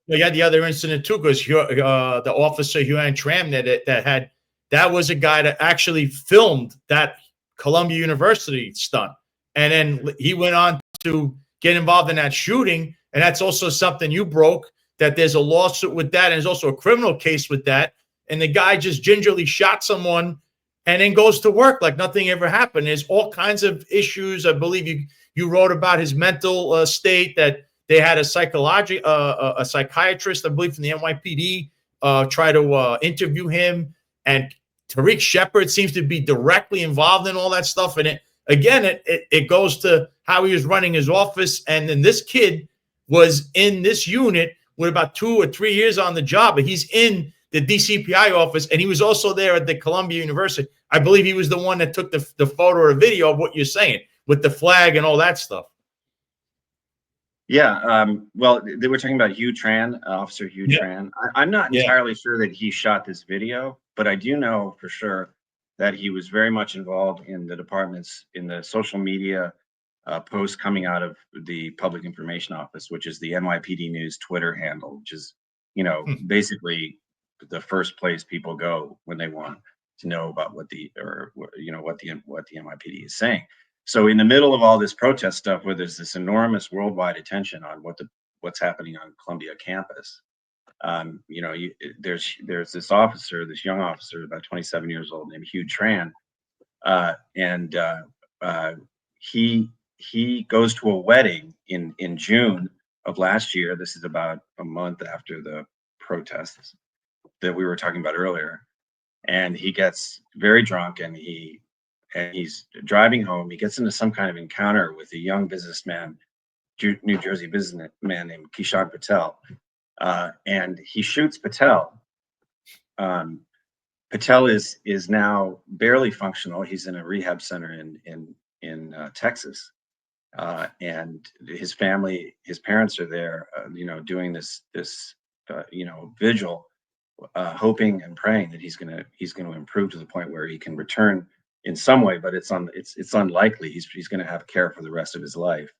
You had the other incident too, because the officer Huan Tram that was a guy that actually filmed that Columbia University stunt, and then he went on to get involved in that shooting, and that's also something you broke. That there's a lawsuit with that, and there's also a criminal case with that. And the guy just gingerly shot someone and then goes to work like nothing ever happened. There's all kinds of issues. I believe you wrote about his mental state, that they had a psychiatrist, I believe, from the NYPD try to interview him. And Tarik Sheppard seems to be directly involved in all that stuff. And it goes to how he was running his office. And then this kid was in this unit with about 2 or 3 years on the job, but he's in the DCPI office, and he was also there at the Columbia University. I believe he was the one that took the photo or video of what you're saying with the flag and all that stuff. Yeah, well, they were talking about Hugh Tran, Officer Hugh Tran. I'm not entirely sure that he shot this video, but I do know for sure that he was very much involved in the department's, in the social media post coming out of the Public Information Office, which is the NYPD News Twitter handle, which is, basically the first place people go when they want to know about what the NYPD is saying. So in the middle of all this protest stuff, where there's this enormous worldwide attention on what's happening on Columbia campus, there's this officer, this young officer, about 27 years old, named Hugh Tran, and he goes to a wedding in June of last year. This is about a month after the protests that we were talking about earlier, and he gets very drunk, and he's driving home. He gets into some kind of encounter with a young businessman, New Jersey businessman named Kishore Patel, and he shoots Patel. Patel is now barely functional. He's in a rehab center in Texas, and his family, his parents are there, doing this vigil, hoping and praying that he's going to improve to the point where he can return in some way, but it's unlikely. He's going to have care for the rest of his life.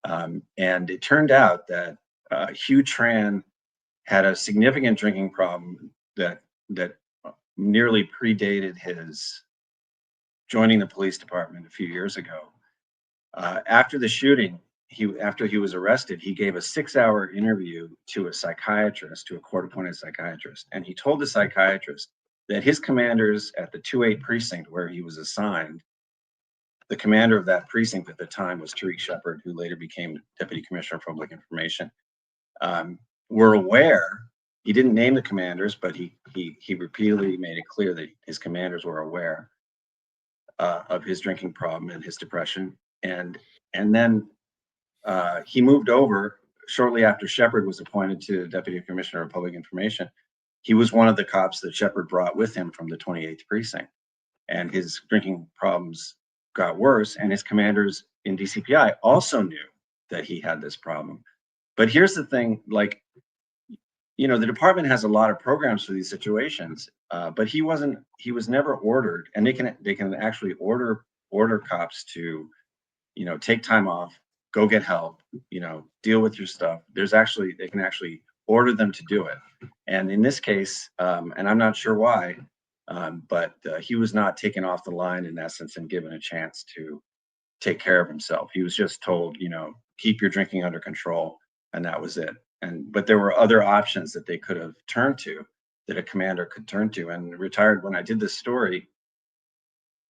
And it turned out that Hugh Tran had a significant drinking problem that nearly predated his joining the police department a few years ago. After the shooting, after he was arrested, he gave a 6-hour interview to a psychiatrist, to a court-appointed psychiatrist, and he told the psychiatrist that his commanders at the 2-8 precinct where he was assigned, the commander of that precinct at the time was Tarik Sheppard, who later became Deputy Commissioner of Public Information, were aware. He didn't name the commanders, but he repeatedly made it clear that his commanders were aware of his drinking problem and his depression. And then he moved over shortly after Sheppard was appointed to Deputy Commissioner of Public Information. He was one of the cops that Sheppard brought with him from the 28th precinct, and his drinking problems got worse. And his commanders in DCPI also knew that he had this problem. But here's the thing, the department has a lot of programs for these situations, but he was never ordered, and they can actually order cops to, take time off, go get help, deal with your stuff. They can actually order them to do it. And in this case, and I'm not sure why, but he was not taken off the line in essence and given a chance to take care of himself. He was just told, keep your drinking under control, and that was it. But there were other options that they could have turned to, that a commander could turn to. And when I did this story,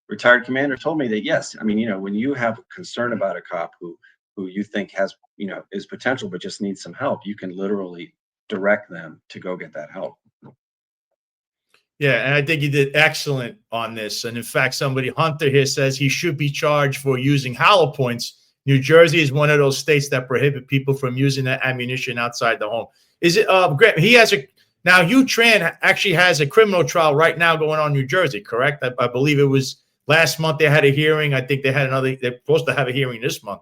retired commander told me that, yes, when you have concern about a cop who you think has, is potential but just needs some help, you can literally direct them to go get that help. Yeah, and I think you did excellent on this. And in fact, Hunter here says he should be charged for using hollow points. New Jersey is one of those states that prohibit people from using that ammunition outside the home. Is it Graham? Now Hugh Tran actually has a criminal trial right now going on in New Jersey, correct? I believe it was last month they had a hearing. I think they had another. They're supposed to have a hearing this month.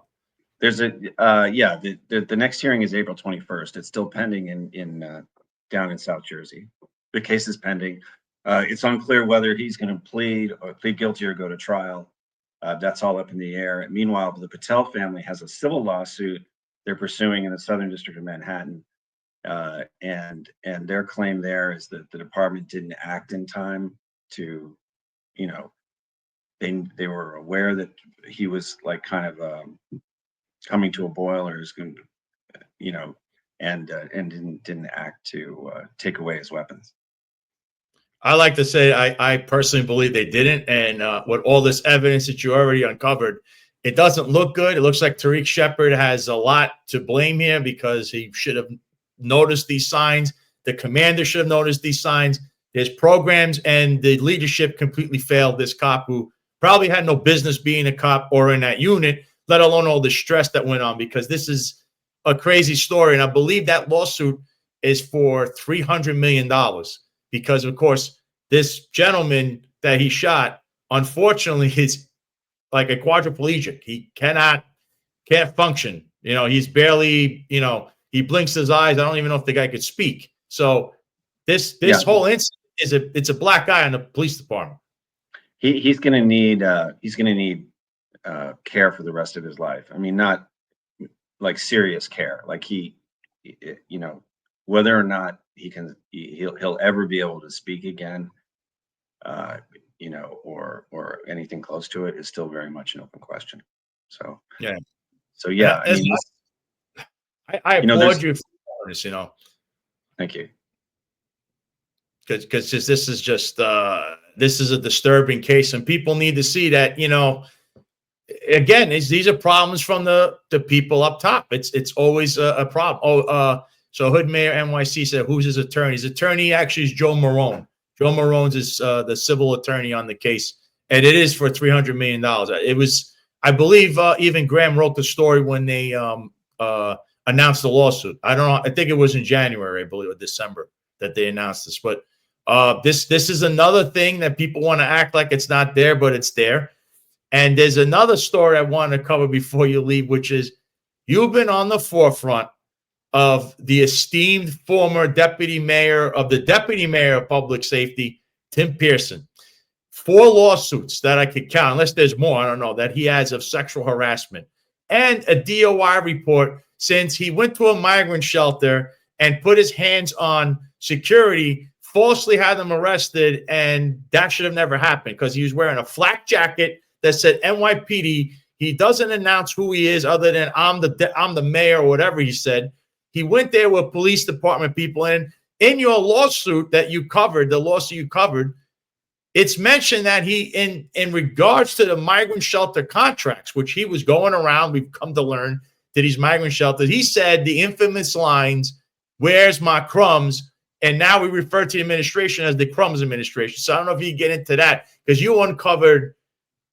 There's the next hearing is April 21st. It's still pending in down in South Jersey. The case is pending. It's unclear whether he's going to plead guilty or go to trial. That's all up in the air. Meanwhile, the Patel family has a civil lawsuit they're pursuing in the Southern District of Manhattan, and their claim there is that the department didn't act in time to, they were aware that he was coming to a boil, or is going to, and didn't act to take away his weapons. I like to say I personally believe they didn't. And with all this evidence that you already uncovered, it doesn't look good. It looks like Tarik Sheppard has a lot to blame here, because he should have noticed these signs. The commander should have noticed these signs. There's programs, and the leadership completely failed this cop, who probably had no business being a cop or in that unit, let alone all the stress that went on, because this is a crazy story. And I believe that lawsuit is for $300 million. Because, of course, this gentleman that he shot, unfortunately, is like a quadriplegic. He can't function. He's barely, he blinks his eyes. I don't even know if the guy could speak. So this whole incident it's a black guy in the police department. He's going to need care for the rest of his life. I mean, not like serious care, like whether or not he'll ever be able to speak again, or anything close to it is still very much an open question. So Yeah. Yeah, I mean, I applaud you for this, Thank you. Because this is just this is a disturbing case, and people need to see that, again, these are problems from the people up top. It's always a problem. So Hood Mayor NYC said, who's his attorney? His attorney actually is Joe Marone. Joe Marone's is the civil attorney on the case, and it is for $300 million. It was, I believe, even Graham wrote the story when they announced the lawsuit. I don't know. I think it was in January, I believe, or December that they announced this. But this is another thing that people want to act like it's not there, but it's there. And there's another story I want to cover before you leave, which is you've been on the forefront of the esteemed former deputy mayor of public safety, Tim Pearson. 4 lawsuits that I could count, unless there's more, I don't know, that he has of sexual harassment, and a DOI report since he went to a migrant shelter and put his hands on security, falsely had them arrested, and that should have never happened because he was wearing a flak jacket that said NYPD. He doesn't announce who he is other than I'm the mayor or whatever he said. He went there with police department people, and in your lawsuit that you covered, it's mentioned that he, in regards to the migrant shelter contracts, which he was going around, we've come to learn, to these migrant shelters, he said the infamous lines, "Where's my crumbs?" And now we refer to the administration as the crumbs administration. So I don't know if you get into that, because you uncovered,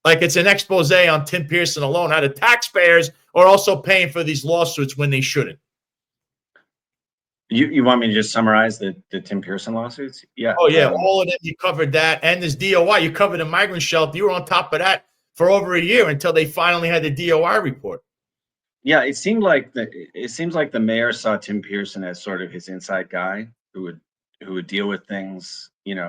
like it's an expose on Tim Pearson alone, how the taxpayers are also paying for these lawsuits when they shouldn't. You want me to just summarize the Tim Pearson lawsuits? Yeah. Oh, yeah. All of them. You covered that. And this DOI. You covered the migrant shelter. You were on top of that for over a year until they finally had the DOI report. Yeah, it seems like the mayor saw Tim Pearson as sort of his inside guy who would deal with things, it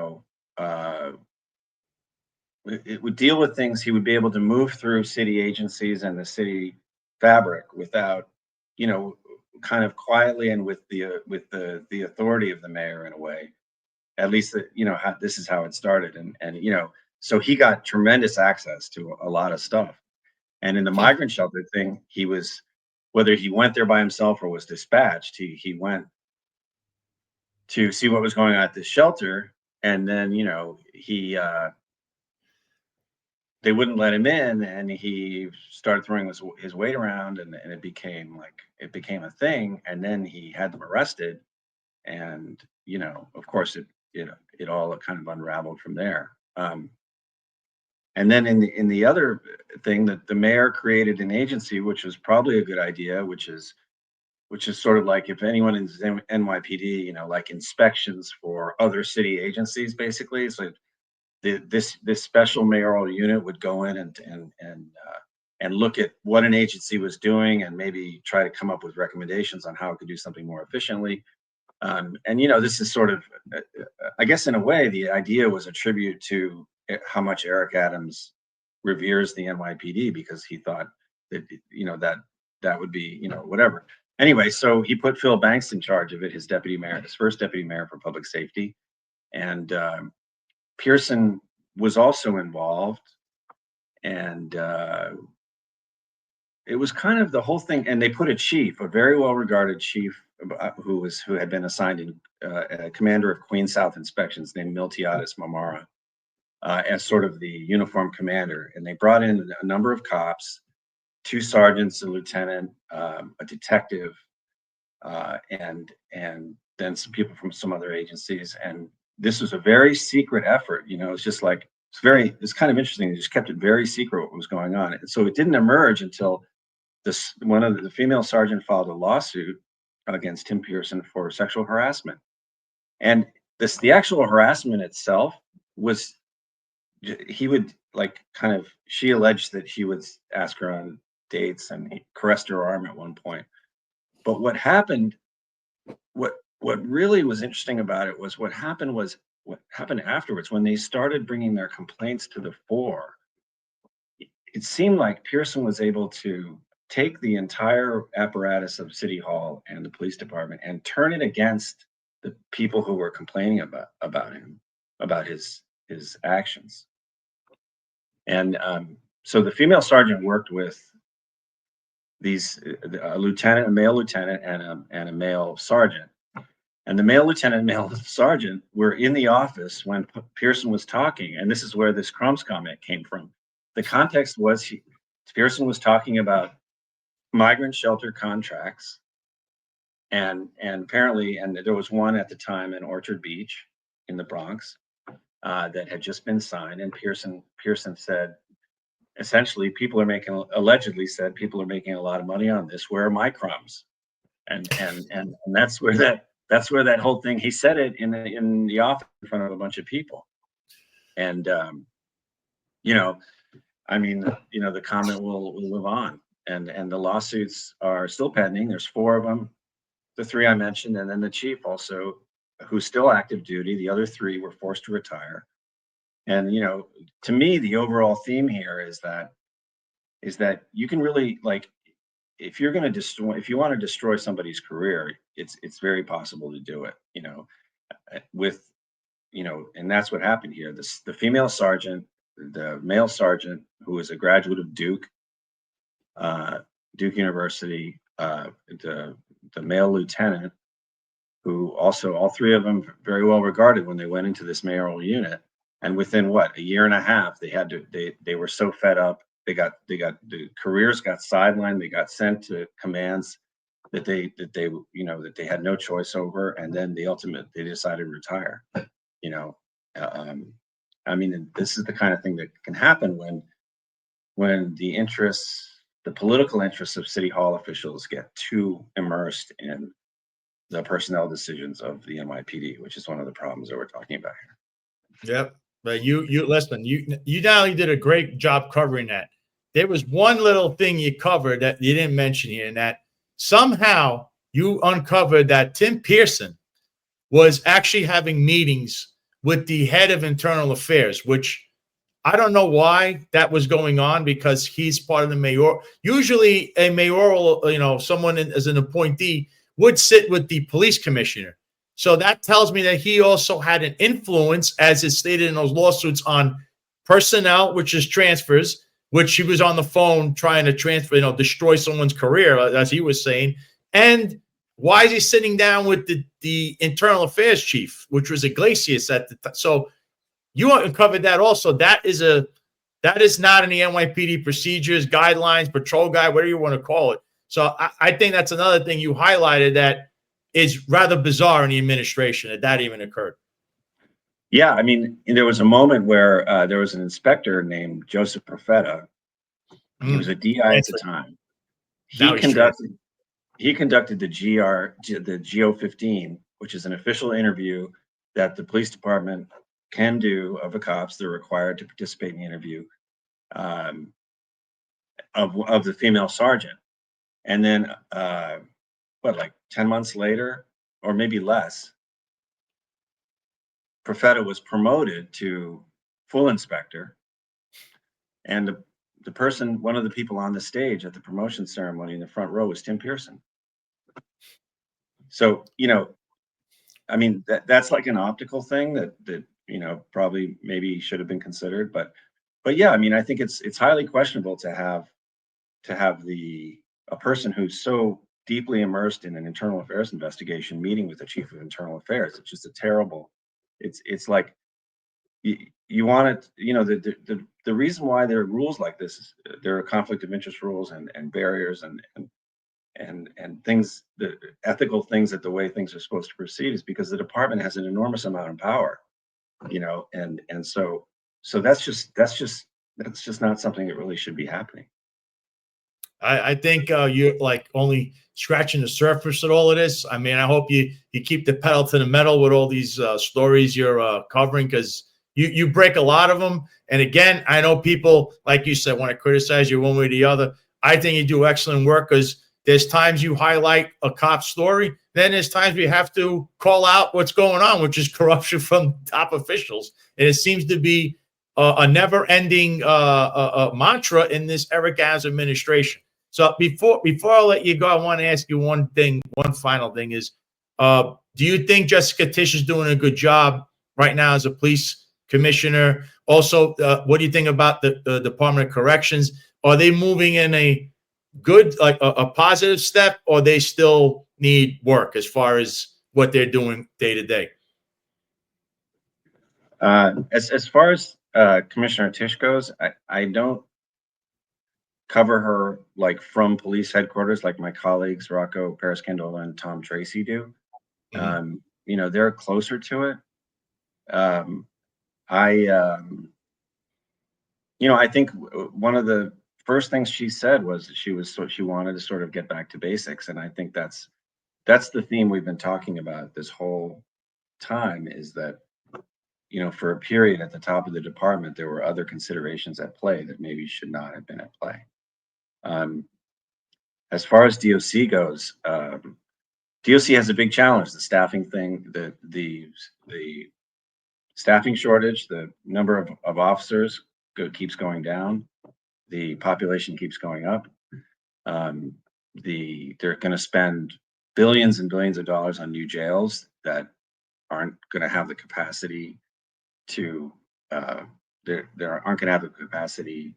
would deal with things. He would be able to move through city agencies and the city fabric without, kind of quietly and with the authority of the mayor in a way. At least this is how it started, and so he got tremendous access to a lot of stuff. And in the migrant shelter thing, he was, whether he went there by himself or was dispatched, he went to see what was going on at this shelter, and then they wouldn't let him in, and he started throwing his weight around, and it became a thing. And then he had them arrested, and of course it all kind of unraveled from there. And then in the other thing, that the mayor created an agency, which was probably a good idea, which is sort of like, if anyone in NYPD, like inspections for other city agencies, basically. So this special mayoral unit would go in and look at what an agency was doing and maybe try to come up with recommendations on how it could do something more efficiently. And this is sort of, I guess in a way, the idea was a tribute to how much Eric Adams reveres the NYPD, because he thought that that would be whatever. Anyway, so he put Phil Banks in charge of it, his first deputy mayor for public safety, and Pearson was also involved, and it was kind of the whole thing. And they put a very well-regarded chief, who had been assigned a commander of Queen South Inspections, named Miltiades Mamara, as sort of the uniform commander. And they brought in a number of cops, 2 sergeants, a lieutenant, a detective, and then some people from some other agencies. And this was a very secret effort. It's just like, it's kind of interesting. They just kept it very secret what was going on. And so it didn't emerge until one of the female sergeant filed a lawsuit against Tim Pearson for sexual harassment. And the actual harassment itself was, he would she alleged that he would ask her on dates, and he caressed her arm at one point. But what happened really was interesting about it was what happened afterwards, when they started bringing their complaints to the fore. it seemed like Pearson was able to take the entire apparatus of City Hall and the police department and turn it against the people who were complaining about him, about his actions. And so the female sergeant worked with these a male lieutenant, and a male sergeant. And the male lieutenant and male sergeant were in the office when Pearson was talking, and this is where this crumbs comment came from. The context was Pearson was talking about migrant shelter contracts, and apparently, and there was one at the time in Orchard Beach in the Bronx that had just been signed, and Pearson said, essentially, allegedly said people are making a lot of money on this. Where are my crumbs? And that's where that whole thing. He said it in the office in front of a bunch of people, and the comment will live on, and the lawsuits are still pending. There's 4 of them, the 3 I mentioned, and then the chief also, who's still active duty. The other 3 were forced to retire. And to me, the overall theme here is that you can really, like, if you want to destroy somebody's career, it's very possible to do it. And that's what happened here. The female sergeant, the male sergeant, who was a graduate of Duke University, the male lieutenant, who also, all 3 of them very well regarded when they went into this mayoral unit. And within a year and a half, they were so fed up. The careers got sidelined. They got sent to commands that they had no choice over. And then they decided to retire. This is the kind of thing that can happen when the political interests of City Hall officials get too immersed in the personnel decisions of the NYPD, which is one of the problems that we're talking about here. Yep. But you listen, you not only did a great job covering that. There was one little thing you covered that you didn't mention here, and that somehow you uncovered that Tim Pearson was actually having meetings with the head of internal affairs, which I don't know why that was going on, because he's part of the mayor. Usually a mayoral, someone as an appointee would sit with the police commissioner. So that tells me that he also had an influence, as is stated in those lawsuits, on personnel, which is transfers, which he was on the phone trying to transfer, destroy someone's career, as he was saying. And why is he sitting down with the internal affairs chief, which was Iglesias at the time? So you uncovered that also. That is not in the NYPD procedures, guidelines, patrol guide, whatever you want to call it. So I think that's another thing you highlighted that is rather bizarre in the administration that even occurred. Yeah, there was a moment where there was an inspector named Joseph Profeta. He was a DI at the time. He conducted the GO-15, which is an official interview that the police department can do of the cops. They're required to participate in the interview of the female sergeant. And then, 10 months later, or maybe less, Profeta was promoted to full inspector. And the person, one of the people on the stage at the promotion ceremony in the front row, was Tim Pearson. So, that's like an optical thing that probably maybe should have been considered. But yeah, I think it's highly questionable to have a person who's so deeply immersed in an internal affairs investigation meeting with the chief of internal affairs. It's just a terrible. It's like you want it. The reason why there are rules like this is there are conflict of interest rules and barriers and things, the ethical things, that the way things are supposed to proceed is because the department has an enormous amount of power, and so that's just not something that really should be happening. I think you're like only scratching the surface at all of this. I hope you keep the pedal to the metal with all these stories you're covering, because you break a lot of them. And again, I know people, like you said, want to criticize you one way or the other. I think you do excellent work, because there's times you highlight a cop story. Then there's times we have to call out what's going on, which is corruption from top officials. And it seems to be a never-ending mantra in this Eric Adams administration. So before I let you go, I want to ask you one final thing is, do you think Jessica Tisch is doing a good job right now as a police commissioner? Also, what do you think about the Department of Corrections? Are they moving in a good, like a positive step, or they still need work as far as what they're doing day to day? As far as Commissioner Tisch goes, I don't cover her like from police headquarters like my colleagues Rocco Periscandola and Tom Tracy do. You know, they're closer to it. You know, I think one of the first things she said was she wanted to sort of get back to basics, and I think that's the theme we've been talking about this whole time, is that, you know, for a period at the top of the department, there were other considerations at play that maybe should not have been at play. As far as DOC goes, DOC has a big challenge. The staffing thing, the staffing shortage, the number of officers keeps going down. The population keeps going up. They're going to spend billions and billions of dollars on new jails that aren't going to have the capacity to aren't going to have the capacity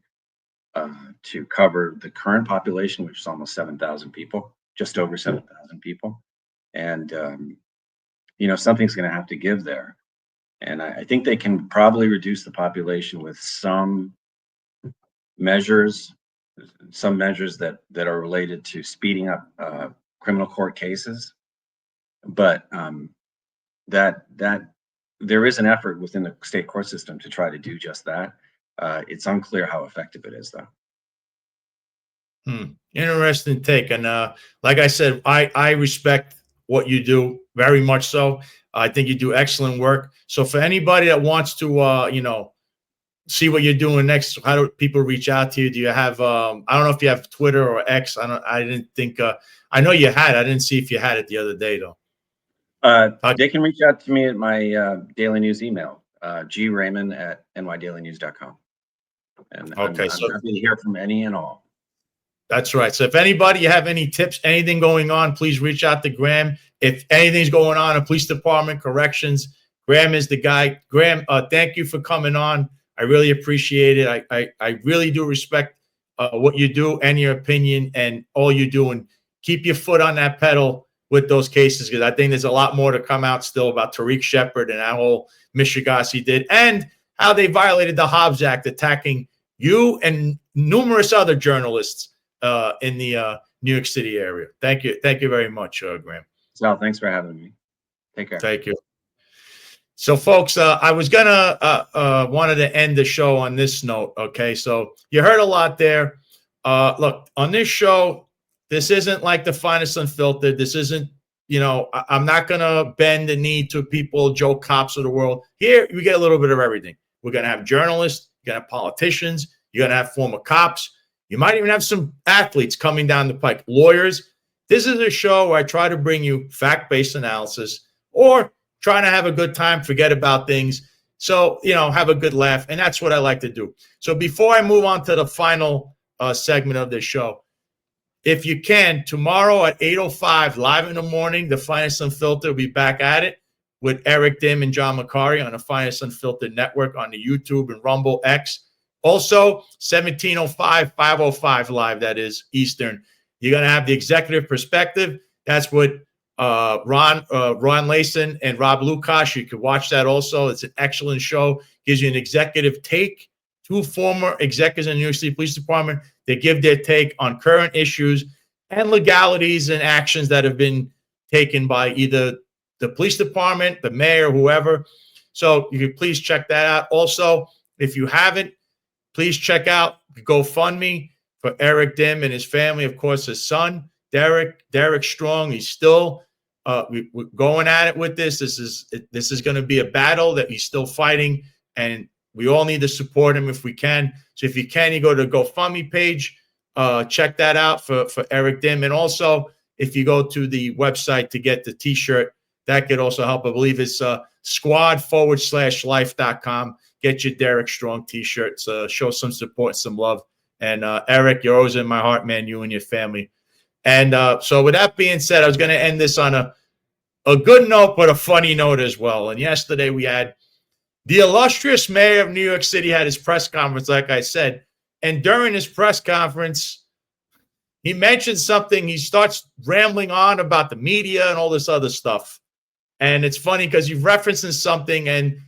to cover the current population, which is almost 7,000 people, just over 7,000 people. And you know, something's going to have to give there. And I think they can probably reduce the population with some measures that are related to speeding up criminal court cases. But that there is an effort within the state court system to try to do just that. It's unclear how effective it is, though. Interesting take. And like I said, I respect what you do very much so. I think you do excellent work. So for anybody that wants to, you know, see what you're doing next, how do people reach out to you? Do you have, I don't know if you have Twitter or X. I didn't think, I know you had, I didn't see if you had it the other day though. They can reach out to me at my Daily News email, grayman@nydailynews.com. And okay, I'm happy to hear from any and all. That's right. So if anybody, you have any tips, anything going on, please reach out to Graham. If anything's going on in police department, corrections, Graham is the guy. Graham, thank you for coming on. I really appreciate it. I really do respect what you do and your opinion and all you do. And keep your foot on that pedal with those cases, because I think there's a lot more to come out still about Tarik Sheppard and how Mr. Garcia did, and how they violated the Hobbs Act, attacking you and numerous other journalists in the New York City area. Thank you. Thank you very much, Graham. Sal, thanks for having me. Take care. Thank you. So, folks, I was wanted to end the show on this note. Okay, so you heard a lot there. Look, on this show, this isn't like The Finest Unfiltered. This isn't, you know, I'm not gonna bend the knee to people, Joe Cops of the world. Here, we get a little bit of everything. We're gonna have journalists, you're gonna have politicians, you're gonna have former cops. You might even have some athletes coming down the pike, lawyers. This is a show where I try to bring you fact-based analysis, or trying to have a good time, forget about things. So, you know, have a good laugh. And that's what I like to do. So before I move on to the final segment of this show, if you can, tomorrow at 8:05, live in the morning, The Finest Unfiltered will be back at it with Eric Dim and John McCarty on the Finest Unfiltered Network on the YouTube and Rumble X. Also, 17:05, 5:05 live, that is, Eastern. You're going to have the executive perspective. That's what Ron Layson and Rob Lukash. You can watch that also. It's an excellent show. Gives you an executive take. Two former executives in the New York City Police Department. They give their take on current issues and legalities and actions that have been taken by either the police department, the mayor, whoever. So you can please check that out. Also, if you haven't, please check out GoFundMe for Eric Dim and his family. Of course, his son, Derek Strong. He's still we're going at it with this. This is going to be a battle that he's still fighting, and we all need to support him if we can. So if you can, you go to the GoFundMe page, check that out for Eric Dim. And also, if you go to the website to get the T-shirt, that could also help. I believe it's squad/life.com. get your Derek Strong t-shirts, show some support, some love. And Eric, you're always in my heart, man, you and your family. And so with that being said, I was going to end this on a good note, but a funny note as well. And yesterday we had the illustrious mayor of New York City had his press conference, like I said. And during his press conference, he mentioned something. He starts rambling on about the media and all this other stuff. And it's funny because you're referencing something. And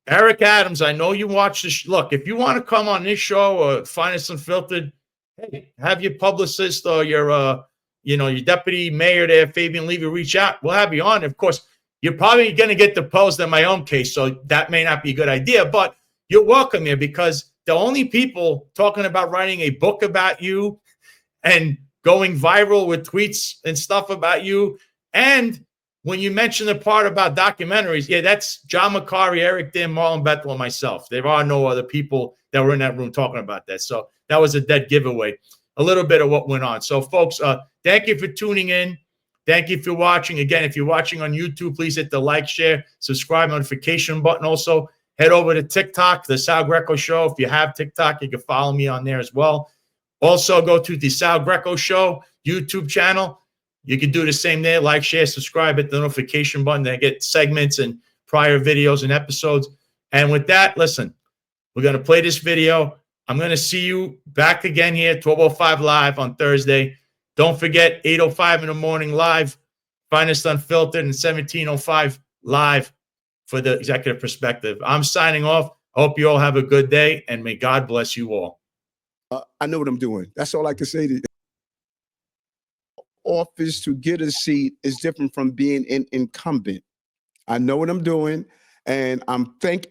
Eric Adams, I know you watch this. Look, if you want to come on this show or find us unfiltered, hey, have your publicist or your deputy mayor there, Fabian Levy, reach out. We'll have you on. Of course, you're probably going to get deposed in my own case, so that may not be a good idea, but you're welcome here because the only people talking about writing a book about you and going viral with tweets and stuff about you, and when you mention the part about documentaries, yeah, that's John McCarry, Eric Dim, Marlon Bethel, and myself. There are no other people that were in that room talking about that, so that was a dead giveaway. A little bit of what went on. So, folks, thank you for tuning in. Thank you for watching. Again, if you're watching on YouTube, please hit the like, share, subscribe, notification button. Also, head over to TikTok, the Sal Greco Show. If you have TikTok, you can follow me on there as well. Also, go to the Sal Greco Show YouTube channel. You can do the same there. Like, share, subscribe, hit the notification button to get segments and prior videos and episodes. And with that, listen, we're going to play this video. I'm going to see you back again here, 12:05 live on Thursday. Don't forget, 8:05 in the morning live. Find us unfiltered and 17:05 live for the Executive Perspective. I'm signing off. I hope you all have a good day, and may God bless you all. I know what I'm doing. That's all I can say to you. Office to get a seat is different from being an incumbent. I know what I'm doing. And I must thank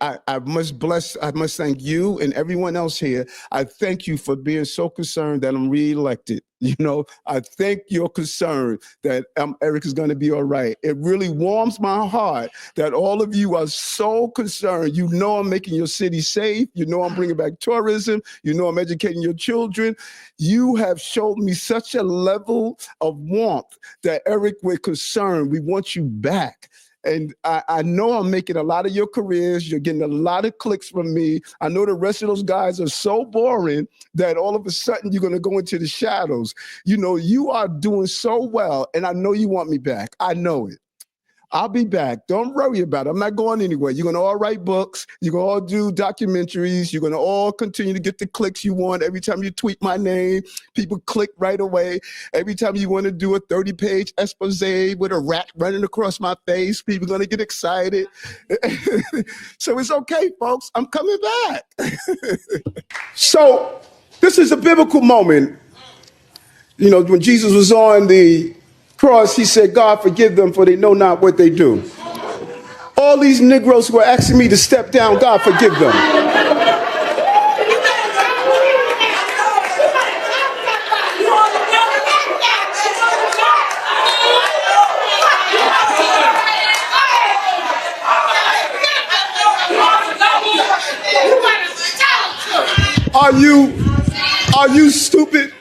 you and everyone else here. I thank you for being so concerned that I'm reelected. You know, I thank your concern that Eric is going to be all right. It really warms my heart that all of you are so concerned. You know, I'm making your city safe. You know, I'm bringing back tourism. You know, I'm educating your children. You have showed me such a level of warmth that, Eric, we're concerned. We want you back. And I know I'm making a lot of your careers. You're getting a lot of clicks from me. I know the rest of those guys are so boring that all of a sudden you're going to go into the shadows. You know, you are doing so well, and I know you want me back. I know it. I'll be back. Don't worry about it. I'm not going anywhere. You're going to all write books. You're going to all do documentaries. You're going to all continue to get the clicks you want. Every time you tweet my name, people click right away. Every time you want to do a 30-page expose with a rat running across my face, people are going to get excited. So it's okay, folks. I'm coming back. So this is a biblical moment. You know, when Jesus was on the cross, he said, God, forgive them, for they know not what they do. All these Negroes who are asking me to step down, God, forgive them. Are you stupid?